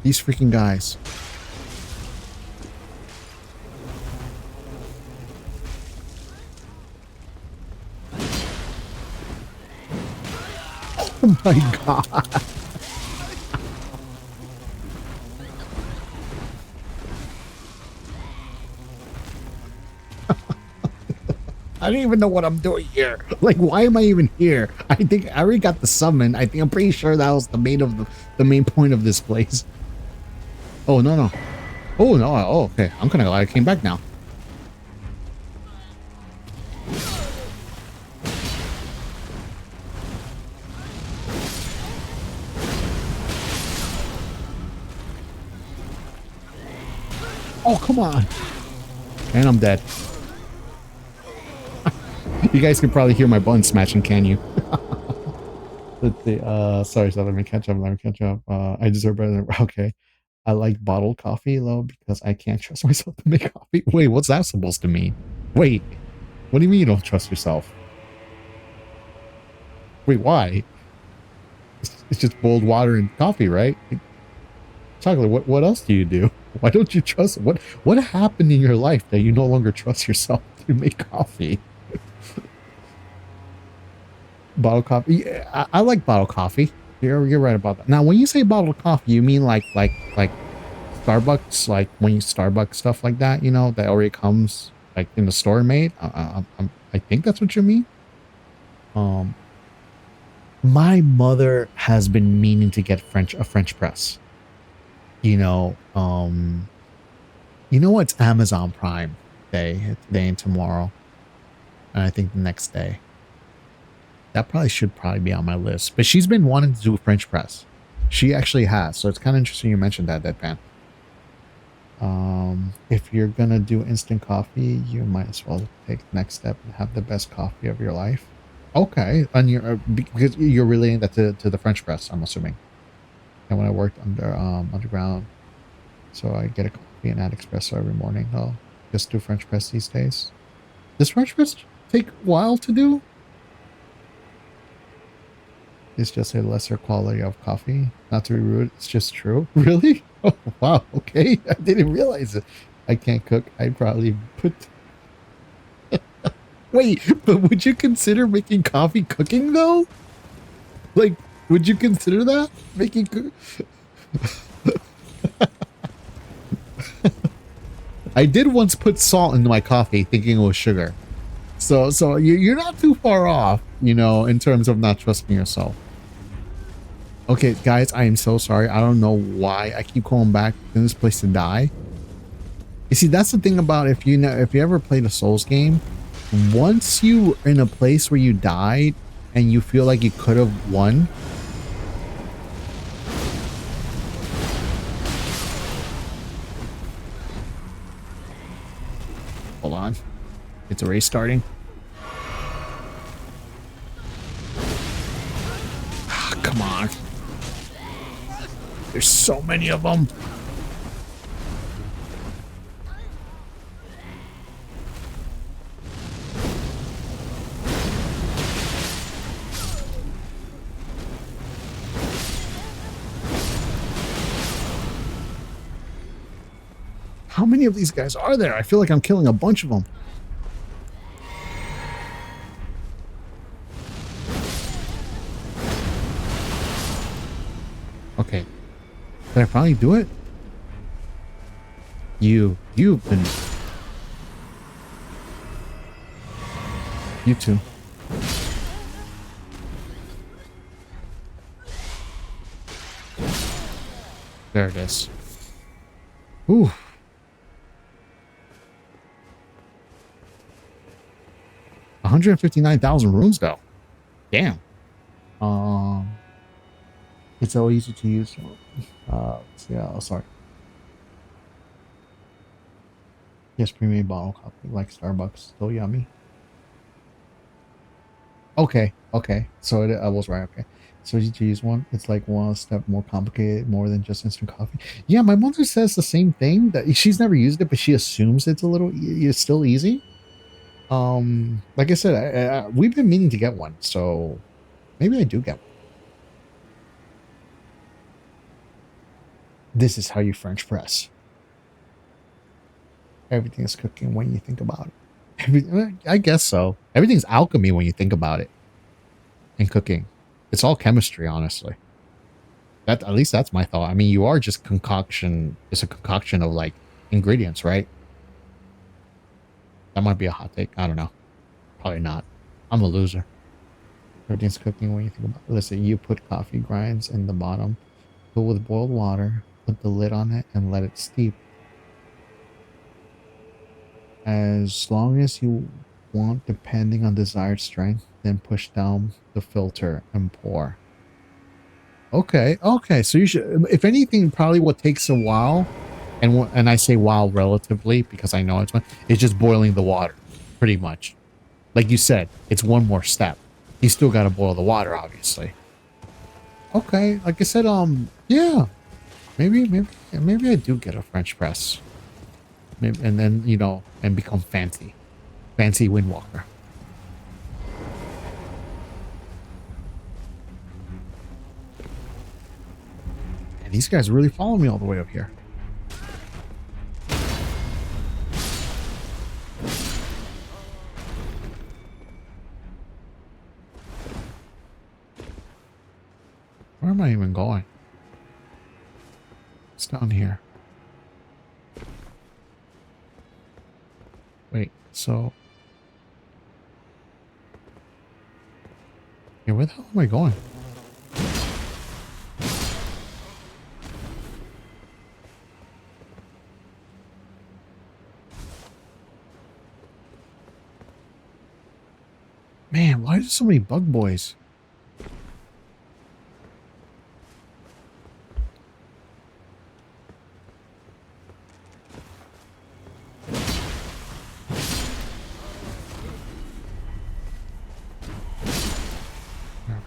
These freaking guys. Oh my god. I don't even know what I'm doing here. Like, why am I even here? I think I already got the summon. I'm pretty sure that was the main point of this place. Oh no. Oh no. Oh, okay. I'm kind of glad I came back now. Oh, come on. And I'm dead. You guys can probably hear my button smashing, can you? Let's see. Sorry, so let me catch up. I deserve better than, okay. I like bottled coffee, though, because I can't trust myself to make coffee. Wait, what's that supposed to mean? Wait, what do you mean you don't trust yourself? Wait, why? It's just boiled water and coffee, right? Chocolate, what else do you do? Why don't you trust? What happened in your life that you no longer trust yourself to make coffee? Bottle coffee. Yeah, I like bottle coffee. You're right about that. Now, when you say bottled coffee, you mean like Starbucks, like when you Starbucks stuff like that, you know, that already comes like in the store made. I think that's what you mean. Um, my mother has been meaning to get a French press. You know, you know what's Amazon Prime Day today and tomorrow, and I think the next day. That should probably be on my list. But she's been wanting to do a French press. She actually has, so it's kind of interesting you mentioned that, Deadpan. If you're gonna do instant coffee, you might as well take the next step and have the best coffee of your life. Okay, and you're because you're relating that to the French press, I'm assuming. And when I worked underground, so I get a coffee and add espresso every morning. I'll just do French press these days. Does French press take a while to do? It's just a lesser quality of coffee. Not to be rude, it's just true. Really? Oh, wow. Okay. I didn't realize it. I can't cook. I'd probably put... Wait, but would you consider making coffee cooking, though? Like, would you consider that? Making... I did once put salt into my coffee thinking it was sugar. So you're not too far off, you know, in terms of not trusting yourself. Okay, guys, I am so sorry. I don't know why I keep calling back in this place to die. You see, that's the thing about if you ever played a Souls game, once you are in a place where you died and you feel like you could have won. Hold on. It's a race starting. Come on. There's so many of them. How many of these guys are there? I feel like I'm killing a bunch of them. Okay. Did I finally do it? You've been... You too. There it is. Ooh. 159,000 runes though. Damn. It's so easy to use. Yeah, oh, sorry. Yes, pre-made bottle coffee like Starbucks. Still yummy. Okay. So I was right. Okay. So easy to use one. It's like one step more complicated, more than just instant coffee. Yeah, my mother says the same thing. That she's never used it, but she assumes it's it's still easy. Like I said, we've been meaning to get one, so maybe I do get one. This is how you French press. Everything is cooking when you think about it. I guess so. Everything's alchemy when you think about it. And cooking. It's all chemistry, honestly. At least that's my thought. I mean, you are just concoction. It's a concoction of like ingredients, right? That might be a hot take. I don't know. Probably not. I'm a loser. Everything's cooking when you think about it. Listen, you put coffee grinds in the bottom, fill with boiled water, put the lid on it, and let it steep. As long as you want, depending on desired strength, then push down the filter and pour. Okay. So you should, if anything, probably what takes a while, and I say while relatively because I know it's just boiling the water, pretty much. Like you said, it's one more step. You still got to boil the water, obviously. Okay, like I said, yeah, maybe I do get a French press. Maybe, and then, you know, and become fancy Windwalker. And these guys really follow me all the way up here. Where am I even going? It's down here. Wait, so... Yeah, where the hell am I going? Man, why are there so many bug boys?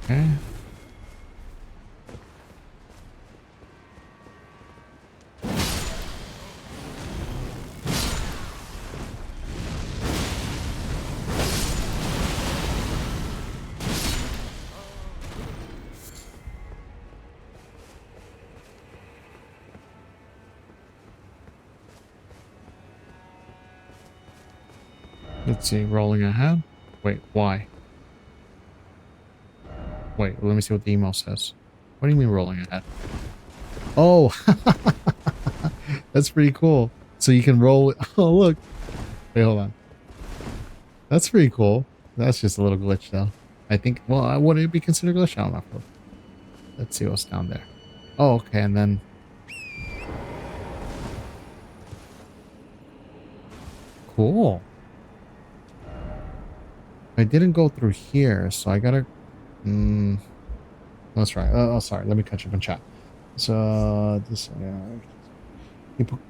Okay. Let's see, rolling ahead. Wait, why? Wait, let me see what the email says. What do you mean rolling ahead? Oh, that's pretty cool. So you can roll. Oh, look. Wait, hold on. That's pretty cool. That's just a little glitch, though. I think, well, would it be considered a glitch? I don't know. Let's see what's down there. Oh, okay, and then... Cool. I didn't go through here, so I gotta... Let's try. Oh, sorry. Let me catch up in chat. So, this... People...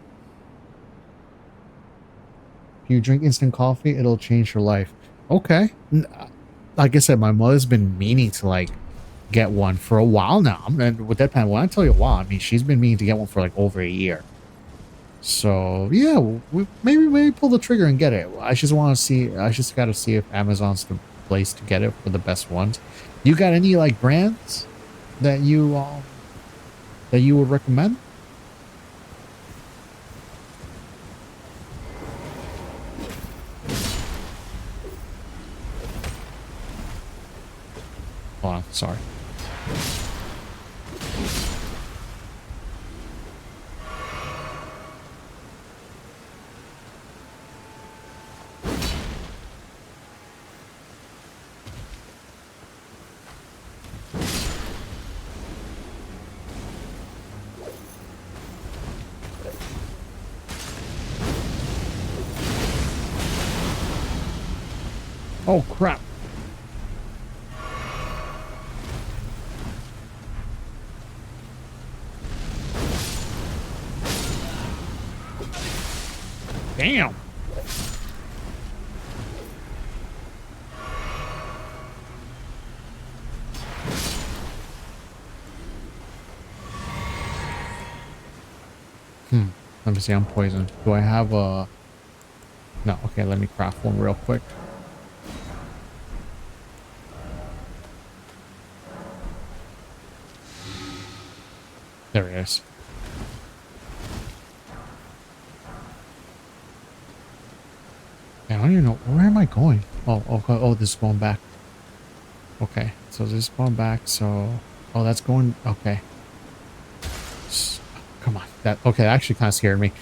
If you drink instant coffee, it'll change your life. Okay. Like I said, my mother's been meaning to, like, get one for a while now. And with Deadpan, when I tell you a while, I mean, she's been meaning to get one for, like, over a year. So, yeah, maybe pull the trigger and get it. I just want to see... I just got to see if Amazon's the place to get it for the best ones. You got any, like, brands that you would recommend? Hold on, sorry. Oh, crap. Damn. Let me see, I'm poisoned. Do I have a... No, okay, let me craft one real quick. There it is. I don't even know. Where am I going? Oh, this is going back. Okay, so this is going back, so... Oh, that's going... Okay. Come on. Okay, that actually kind of scared me.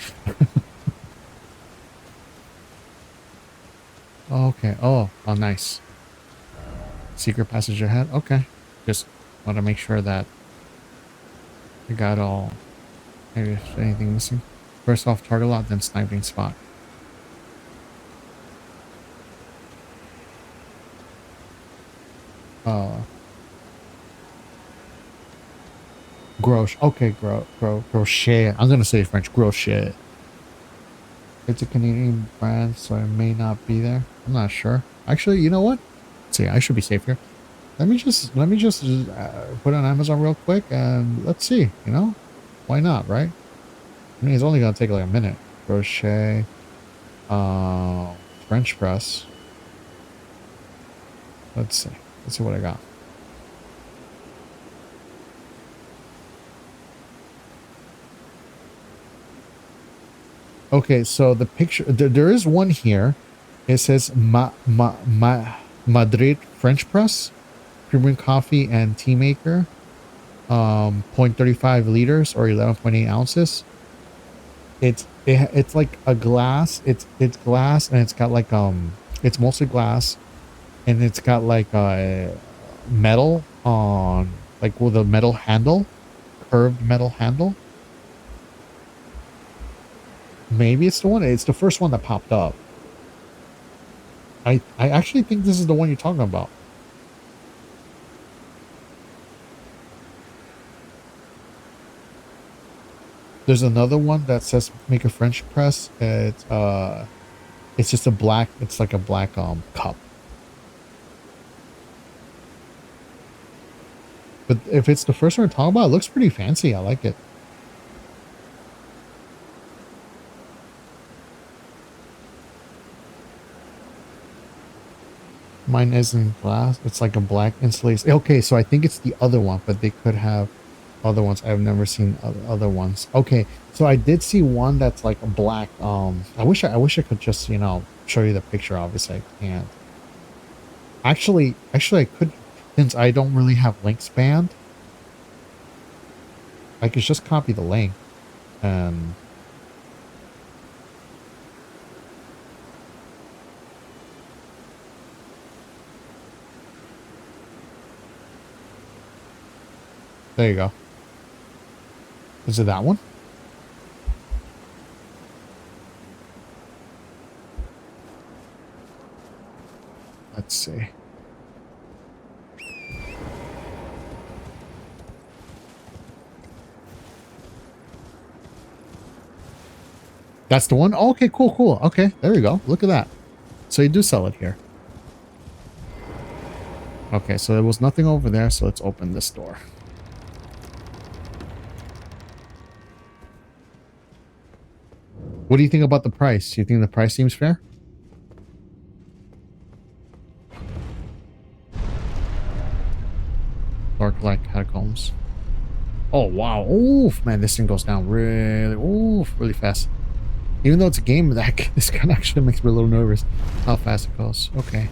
Okay. Oh, nice. Secret passage ahead. Okay. Just want to make sure that I got all... Maybe if anything missing. First off, target lot, then sniping spot. Grosh. Okay, Grochet. I'm gonna say French. Grochet. It's a Canadian brand, so I may not be there. I'm not sure. Actually, you know what? Let's see. I should be safe here. Let me just put it on Amazon real quick and let's see. You know, why not, right? I mean, it's only gonna take like a minute. Crochet, French press. Let's see. Let's see what I got. Okay, so the picture, there is one here. It says Madrid French press, premium coffee and tea maker. 0.35 liters or 11.8 ounces. It's like a glass. It's glass, and it's got like it's mostly glass, and it's got like a metal on, like, with a metal handle, curved metal handle. Maybe it's the one. It's the first one that popped up. I actually think this is the one you're talking about. There's another one that says make a French press. It's just a black. It's like a black cup. But if it's the first one we're talking about, it looks pretty fancy. I like it. Mine isn't glass. It's like a black insulation. Okay, so I think it's the other one, but they could have other ones. I've never seen other ones. Okay, so I did see one that's like a black. I wish I could just, show you the picture. Obviously, I can't. Actually, I could, since I don't really have links banned. I could just copy the link and there you go. Is it that one? Let's see. That's the one? Oh, okay, cool. Okay, there we go. Look at that. So you do sell it here. Okay, so there was nothing over there, so let's open this door. What do you think about the price? Do you think the price seems fair? Dark Light Catacombs. Oh, wow. Oof, man, this thing goes down really fast. Even though it's a game, this kind of actually makes me a little nervous how fast it goes. Okay.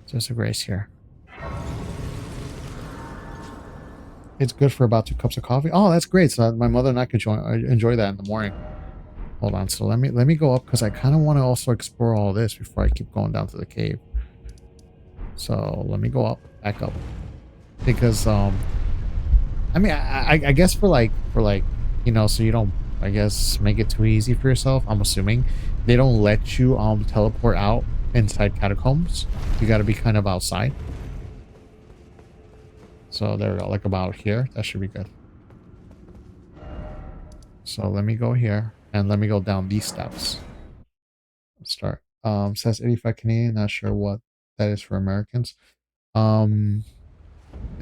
So there's a grace here. It's good for about 2 cups of coffee. Oh, that's great. So my mother and I could enjoy that in the morning. Hold on. So let me go up, because I kind of want to also explore all this before I keep going down to the cave. So let me go up, back up, because I mean, I guess for like so you don't, I guess, make it too easy for yourself. I'm assuming they don't let you teleport out inside catacombs. You got to be kind of outside. So there we go, like about here. That should be good. So let me go here and let me go down these steps. Let's start. Says 85 Canadian. Not sure what that is for Americans. I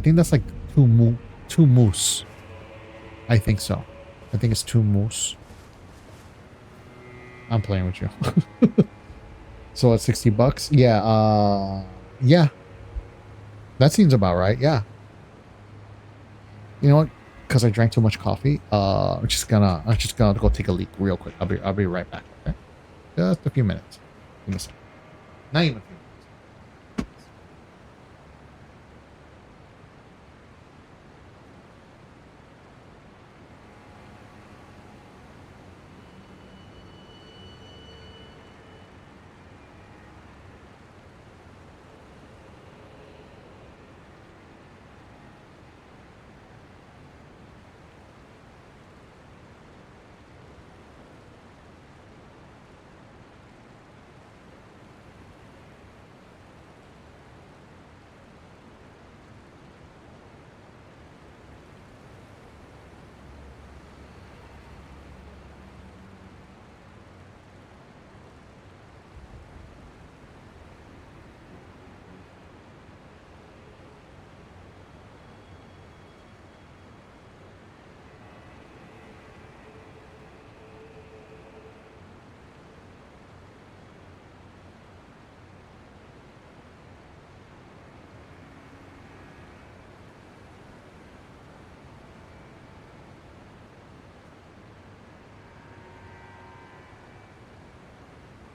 think that's like two moose. I think so. I think it's 2 moose. I'm playing with you. So it's $60. Yeah. That seems about right. Yeah. You know what? Because I drank too much coffee. I'm just gonna go take a leak real quick. I'll be right back. Okay. Just a few minutes. Give me a second. Not even a few minutes.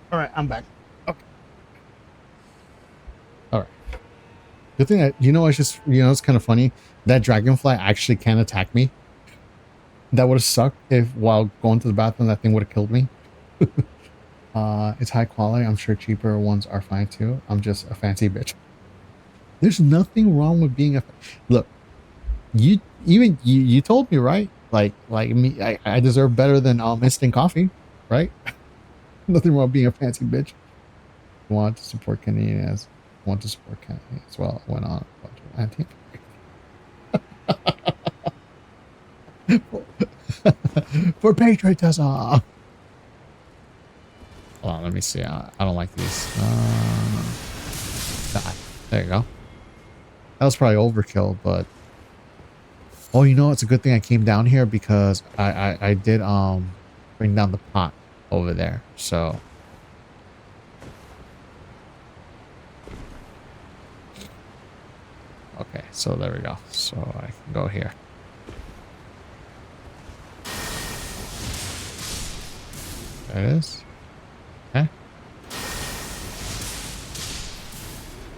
All right, I'm back. Okay. All right. Good thing you know, it's just, you know, it's kind of funny. That dragonfly actually can attack me. That would have sucked if while going to the bathroom, that thing would have killed me. It's high quality. I'm sure cheaper ones are fine too. I'm just a fancy bitch. There's nothing wrong with being a, look, you told me, right? Like me, I deserve better than instant coffee, right? Nothing wrong with being a fancy bitch. Want to support Canadian as want to support Canadian as well. Went on a bunch of anti for patriotism. Hold on, let me see. I don't like these. There you go. That was probably overkill, but oh, you know, it's a good thing I came down here because I did bring down the pot over there. So okay, so there we go. So I can go here. There it is. Okay.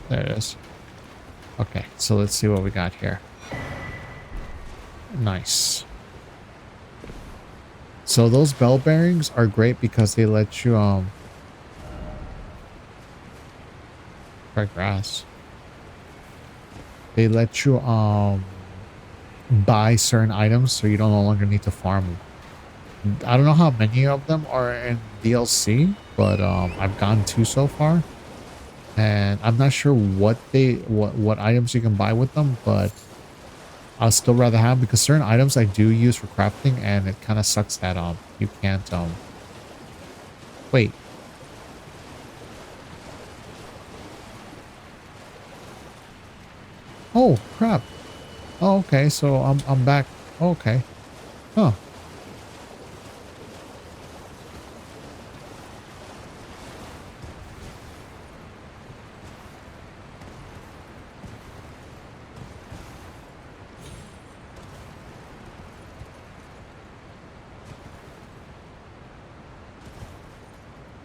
There it is. Okay, so let's see what we got here. Nice. So those bell bearings are great because they let you try grass. They let you buy certain items so you don't no longer need to farm them. I don't know how many of them are in DLC, but I've gotten 2 so far. And I'm not sure what items you can buy with them, but I'll still rather have, because certain items I do use for crafting, and it kind of sucks that you can't wait. Oh crap. Oh, okay, so I'm back. Oh, okay. Huh.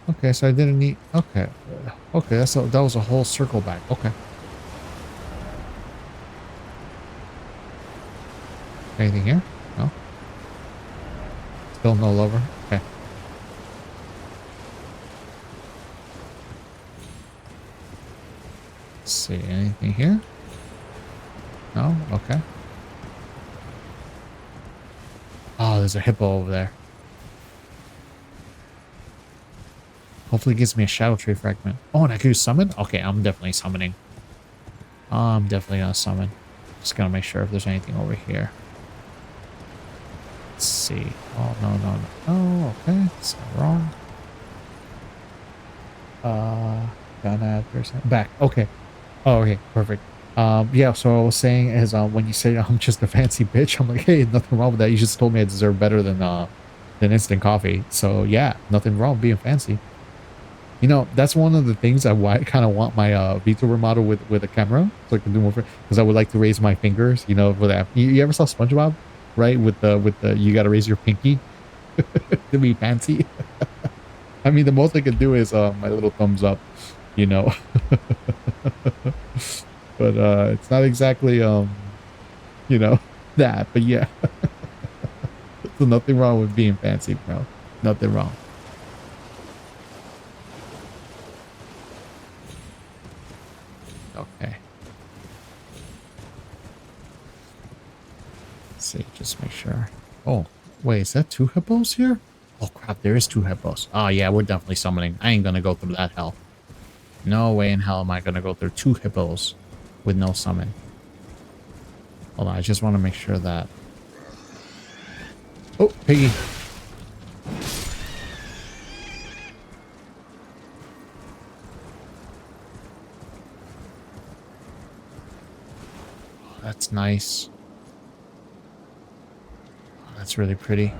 Okay, so I didn't need. Okay, okay, that was a whole circle back. Okay. Anything here? No. Still no lover. Okay. Let's see, anything here? No. Okay. Oh, there's a hippo over there. Hopefully it gives me a shadow tree fragment. Oh, and I can summon? Okay, I'm definitely summoning. I'm definitely gonna summon. Just gotta make sure if there's anything over here. Let's see. Oh, no, no, no. Oh, okay. It's not wrong. Gonna add percent back. Okay. Oh, okay. Perfect. Yeah, so I was saying is when you say I'm just a fancy bitch, I'm like, hey, nothing wrong with that. You just told me I deserve better than instant coffee. So yeah, nothing wrong with being fancy. You know, that's one of the things I kind of want my VTuber model with a camera, so I can do more, because I would like to raise my fingers, you know, for that. You ever saw SpongeBob, right? With the you got to raise your pinky to be fancy. I mean, the most I can do is my little thumbs up, you know. But it's not exactly you know, that, but yeah. So nothing wrong with being fancy, bro. Nothing wrong. Okay. Let's see, just make sure. Oh, wait, is that 2 hippos here? Oh crap, there is 2 hippos. Oh yeah, we're definitely summoning. I ain't gonna go through that hell. No way in hell am I gonna go through 2 hippos with no summon. Hold on, I just want to make sure that... Oh, piggy. Oh, that's nice. Oh, that's really pretty.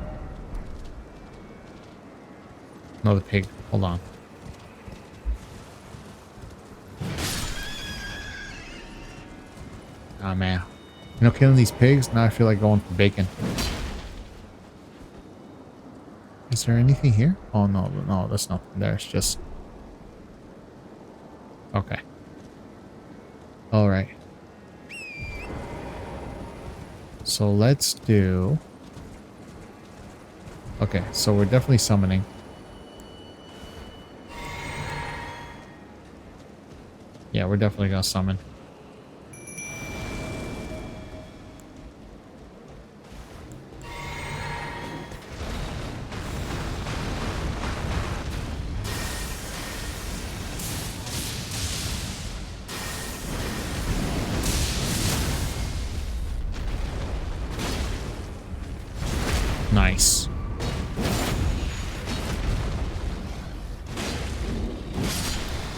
Another pig. Hold on. Ah, man. You know, killing these pigs, now I feel like going for bacon. Is there anything here? Oh, no, no, there's nothing there. It's just... Okay. All right. So let's do... Okay, so we're definitely summoning. Yeah, we're definitely gonna summon. Nice.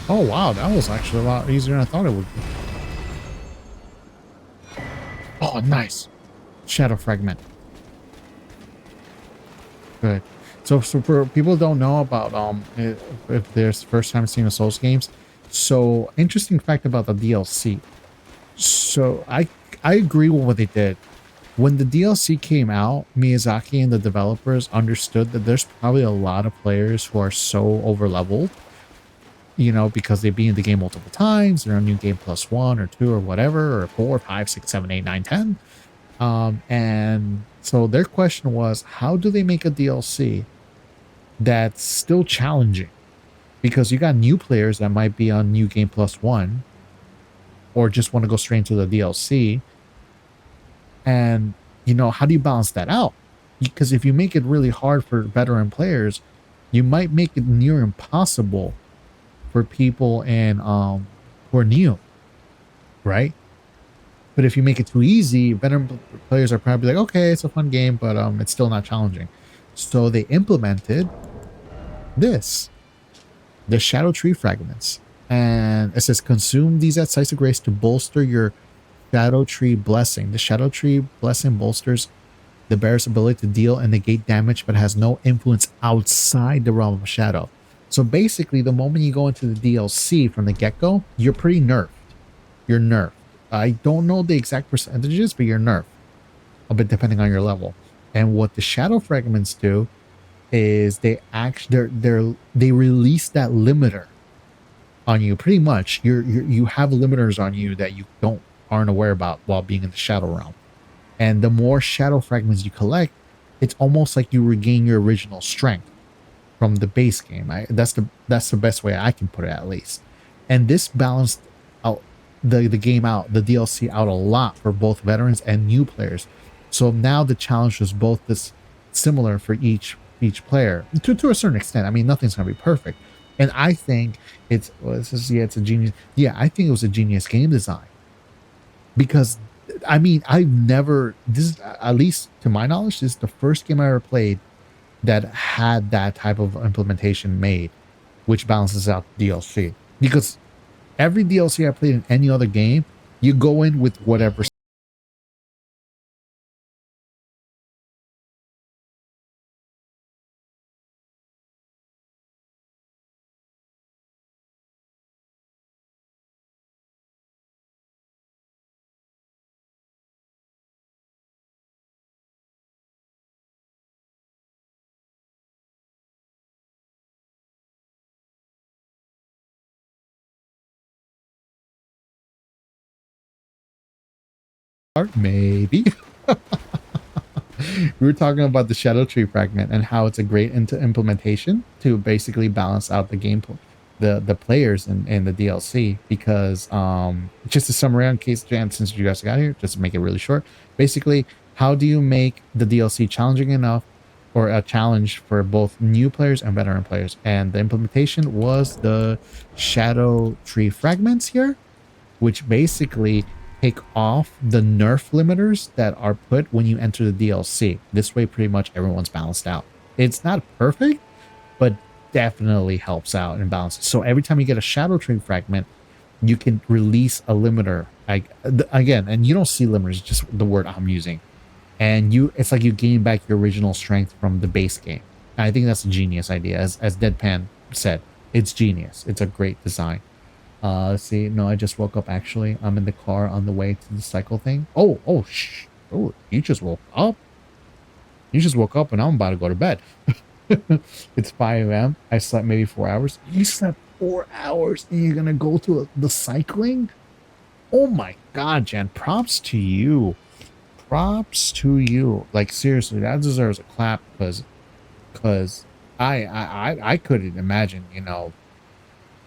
Oh wow, that was actually a lot easier than I thought it would be. Oh, nice. Shadow fragment. Good. So for people who don't know about if there's first time seeing the Souls games, so interesting fact about the DLC. So I agree with what they did. When the DLC came out, Miyazaki and the developers understood that there's probably a lot of players who are so over leveled, you know, because they be in the game multiple times, they're on new game plus 1 or 2 or whatever, or 4, 5, 6, 7, 8, 9, 10. And so their question was, how do they make a DLC that's still challenging? Because you got new players that might be on new game plus 1 or just want to go straight into the DLC. And, you know, how do you balance that out? Because if you make it really hard for veteran players, you might make it near impossible for people in who are new, right? But if you make it too easy, veteran players are probably like, okay, it's a fun game, but it's still not challenging. So they implemented this, the Shadow Tree Fragments. And it says, consume these at sites of grace to bolster your Shadow Tree Blessing. The Shadow Tree Blessing bolsters the bearer's ability to deal and negate damage, but has no influence outside the realm of shadow. So basically, the moment you go into the DLC from the get-go, you're pretty nerfed. You're nerfed. I don't know the exact percentages, but you're nerfed. A bit depending on your level. And what the Shadow Fragments do is they release that limiter on you. Pretty much, you have limiters on you that you aren't aware about while being in the Shadow Realm. And the more Shadow Fragments you collect, it's almost like you regain your original strength from the base game. That's the best way I can put it, at least. And this balanced out the game out, the DLC out a lot for both veterans and new players. So now the challenge is both this similar for each player to a certain extent. I mean, nothing's gonna be perfect. And I think it's a genius. Yeah, I think it was a genius game design. Because I mean, at least to my knowledge, this is the first game I ever played that had that type of implementation made, which balances out DLC. Because every DLC I played in any other game, you go in with whatever. Maybe. We were talking about the Shadow Tree Fragment and how it's a great implementation to basically balance out the gameplay, the players in the DLC. Because just to summarize, in case Jan, since you guys got here, just to make it really short, basically, how do you make the DLC challenging enough, or a challenge for both new players and veteran players? And the implementation was the Shadow Tree Fragments here, which basically take off the nerf limiters that are put when you enter the DLC. This way, pretty much everyone's balanced out. It's not perfect, but definitely helps out and balances. So every time you get a Shadow Tree Fragment, you can release a limiter. Again, and you don't see limiters, just the word I'm using. And it's like you gain back your original strength from the base game. And I think that's a genius idea. As Deadpan said, it's genius. It's a great design. Let's see. No, I just woke up, actually. I'm in the car on the way to the cycle thing. Oh, you just woke up. You just woke up and I'm about to go to bed. It's 5 a.m. I slept maybe 4 hours. You slept 4 hours and you're going to go to the cycling? Oh my God, Jan. Props to you. props to you. Like seriously, that deserves a clap because I couldn't imagine,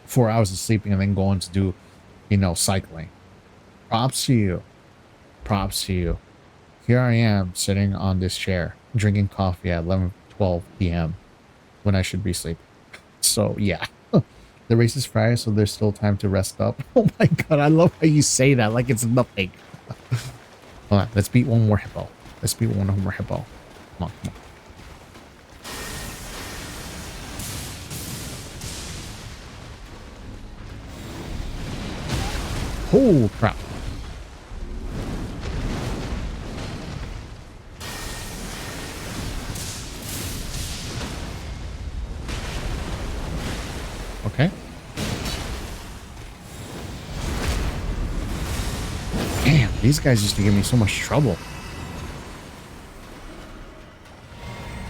4 hours of sleeping and then going to do, cycling. Props to you. Props to you. Here I am sitting on this chair, drinking coffee at 11:12 p.m. when I should be sleeping. So yeah. The race is Friday, so there's still time to rest up. Oh my god, I love how you say that like it's nothing. Hold on, let's beat one more hippo. Let's beat one more hippo. Come on, come on. Oh crap. Okay. Damn, these guys used to give me so much trouble.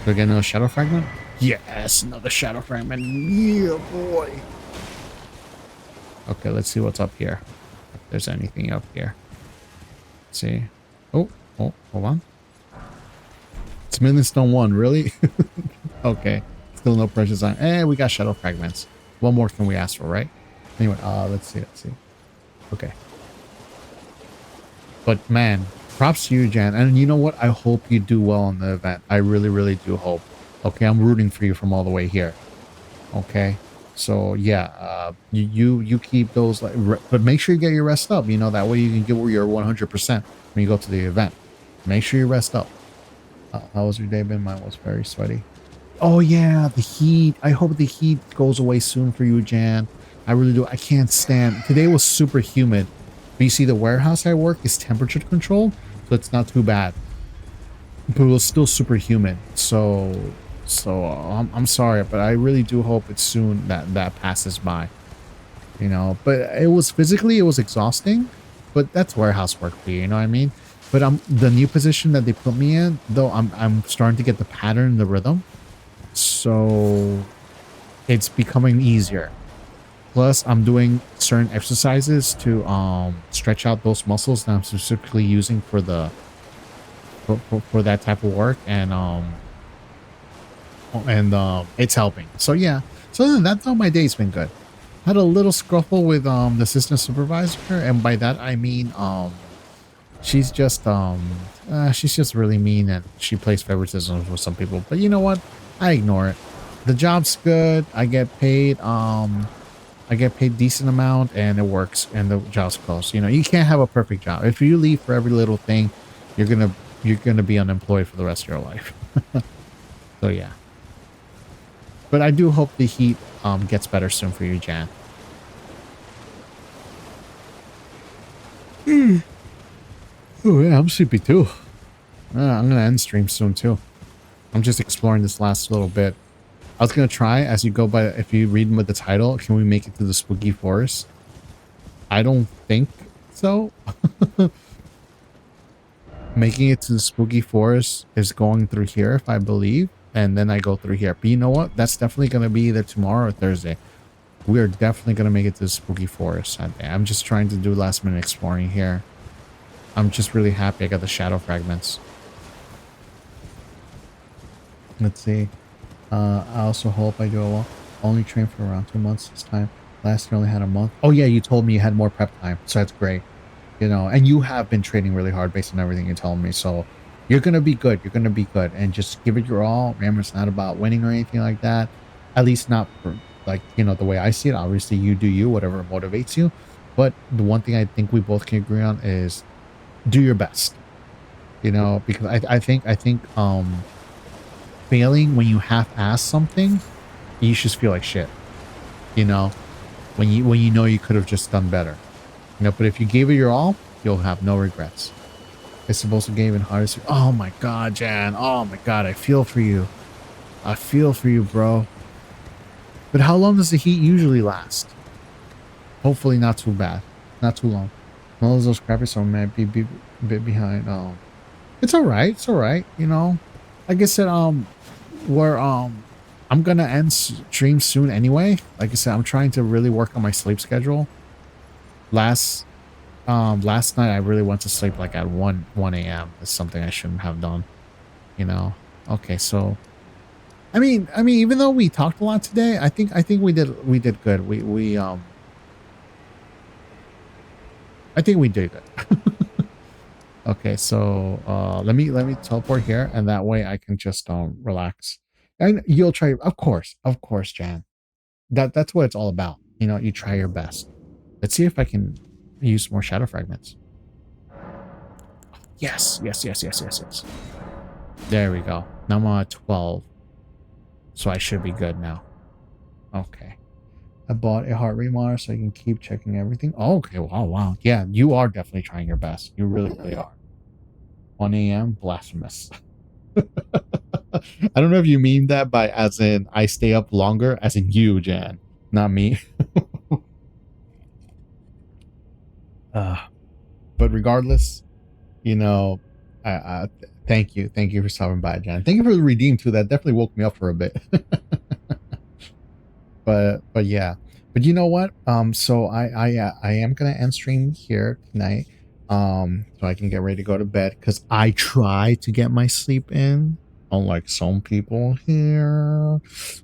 Do I get another shadow fragment? Yes, another shadow fragment. Yeah, boy. Okay, let's see what's up here. If there's anything up here. Let's see. Oh, hold on. It's Stone 1, really? Okay. Still no precious iron. We got shadow fragments. What more can we ask for, right? Anyway, let's see. Okay. But man, props to you, Jan. And you know what? I hope you do well on the event. I really, really do hope. Okay, I'm rooting for you from all the way here. Okay. So yeah, you keep those, but make sure you get your rest up. That way you can get your 100% when you go to the event. Make sure you rest up. How was your day been? Mine was very sweaty. Oh yeah, the heat. I hope the heat goes away soon for you, Jan. I really do. I can't stand. Today was super humid. But you see, the warehouse I work is temperature controlled, so it's not too bad. But it was still super humid. So I'm sorry, but I really do hope it's soon that passes by. But it was exhausting. But that's warehouse work for you. You know what I mean? But the new position that they put me in, though, I'm starting to get the pattern, the rhythm. So it's becoming easier. Plus, I'm doing certain exercises to stretch out those muscles that I'm specifically using for the for that type of work, and it's helping. So yeah. So other than that, though, my day's been good. Had a little scuffle with the assistant supervisor, and by that I mean she's just really mean, and she plays favoritism with some people. But you know what? I ignore it. The job's good. I get paid decent amount, and it works, and the job's close. You can't have a perfect job. If you leave for every little thing, you're gonna be unemployed for the rest of your life. So yeah. But I do hope the heat gets better soon for you, Jan. Oh yeah, I'm sleepy too. I'm gonna end stream soon too. I'm just exploring this last little bit. I was gonna try, as you go by, if you read with the title, can we make it to the spooky forest? I don't think so. Making it to the spooky forest is going through here, if I believe, and then I go through here. But you know what? That's definitely gonna be either tomorrow or Thursday. We are definitely gonna make it to the spooky forest that day. I'm just trying to do last minute exploring here. I'm just really happy I got the shadow fragments. Let's see. I also hope I do well. Only trained for around 2 months this time. Last year only had a month. Oh yeah, you told me you had more prep time, so that's great. And you have been training really hard based on everything you're telling me. So you're gonna be good. You're gonna be good, and just give it your all. Remember, it's not about winning or anything like that. At least not for the way I see it. Obviously, you do you, whatever motivates you. But the one thing I think we both can agree on is do your best. Because I think failing when you half-ass something, you just feel like shit. When you know you could have just done better. But if you gave it your all, you'll have no regrets. It's supposed to give it hardest. Oh my god, Jan. Oh my god, I feel for you. I feel for you, bro. But how long does the heat usually last? Hopefully not too bad. Not too long. All of those crappy, so I might be a bit behind. It's alright. It's alright. Like I said, I'm gonna end stream soon anyway. Like I said, I'm trying to really work on my sleep schedule. Last Last night I really went to sleep like at 1 a.m. It's something I shouldn't have done, you know. Okay, so I mean, even though we talked a lot today, I think we did good. I think we did good. Okay, so let me teleport here, and that way I can just relax. And you'll try, of course, Jan. That's what it's all about. You know, you try your best. Let's see if I can use more shadow fragments. Yes, yes, yes, yes, yes, yes. There we go. Now I'm at 12. So I should be good now. Okay. I bought a heart rate monitor so I can keep checking everything. Oh, okay. Wow, wow. Yeah, you are definitely trying your best. You really, really are. 1 a.m. Blasphemous. I don't know if you mean that by as in I stay up longer, as in you, Jan, not me. But regardless, you know, thank you. Thank you for stopping by, Jan. Thank you for the redeem too. That definitely woke me up for a bit. But yeah, but you know what, so I am gonna end stream here tonight, so I can get ready to go to bed, because I try to get my sleep in, unlike some people here,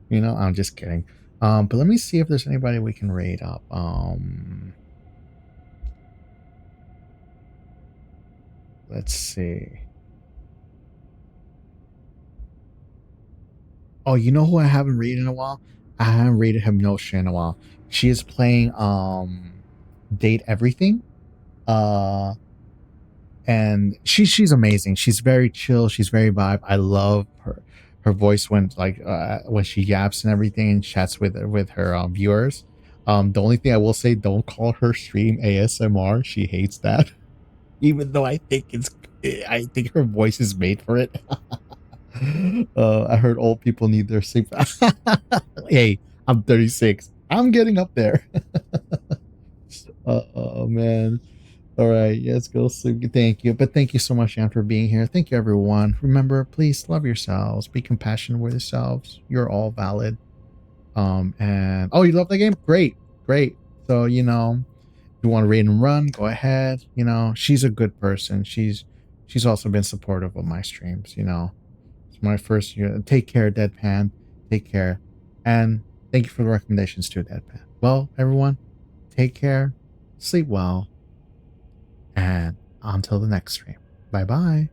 you know. I'm just kidding. But let me see if there's anybody we can raid up. Let's see. Oh, you know who I haven't raided in a while? I haven't raided Hypnosia in a while. She is playing Date Everything. And she's amazing. She's very chill. She's very vibe. I love her voice when like when she yaps and everything and chats with her viewers. The only thing I will say, don't call her stream ASMR. She hates that. Even though I think her voice is made for it. I heard old people need their sleep. Hey, I'm 36. I'm getting up there. Oh man. All right, let's go sleep. Thank you. But thank you so much, Jan, for being here. Thank you, everyone. Remember, please love yourselves. Be compassionate with yourselves. You're all valid. And oh, you love the game? Great, great. So, you know, if you want to raid and run, go ahead. You know, she's a good person. She's also been supportive of my streams, you know. It's my first year. Take care, Deadpan. Take care. And thank you for the recommendations too, Deadpan. Well, everyone, take care. Sleep well. And until the next stream. Bye bye.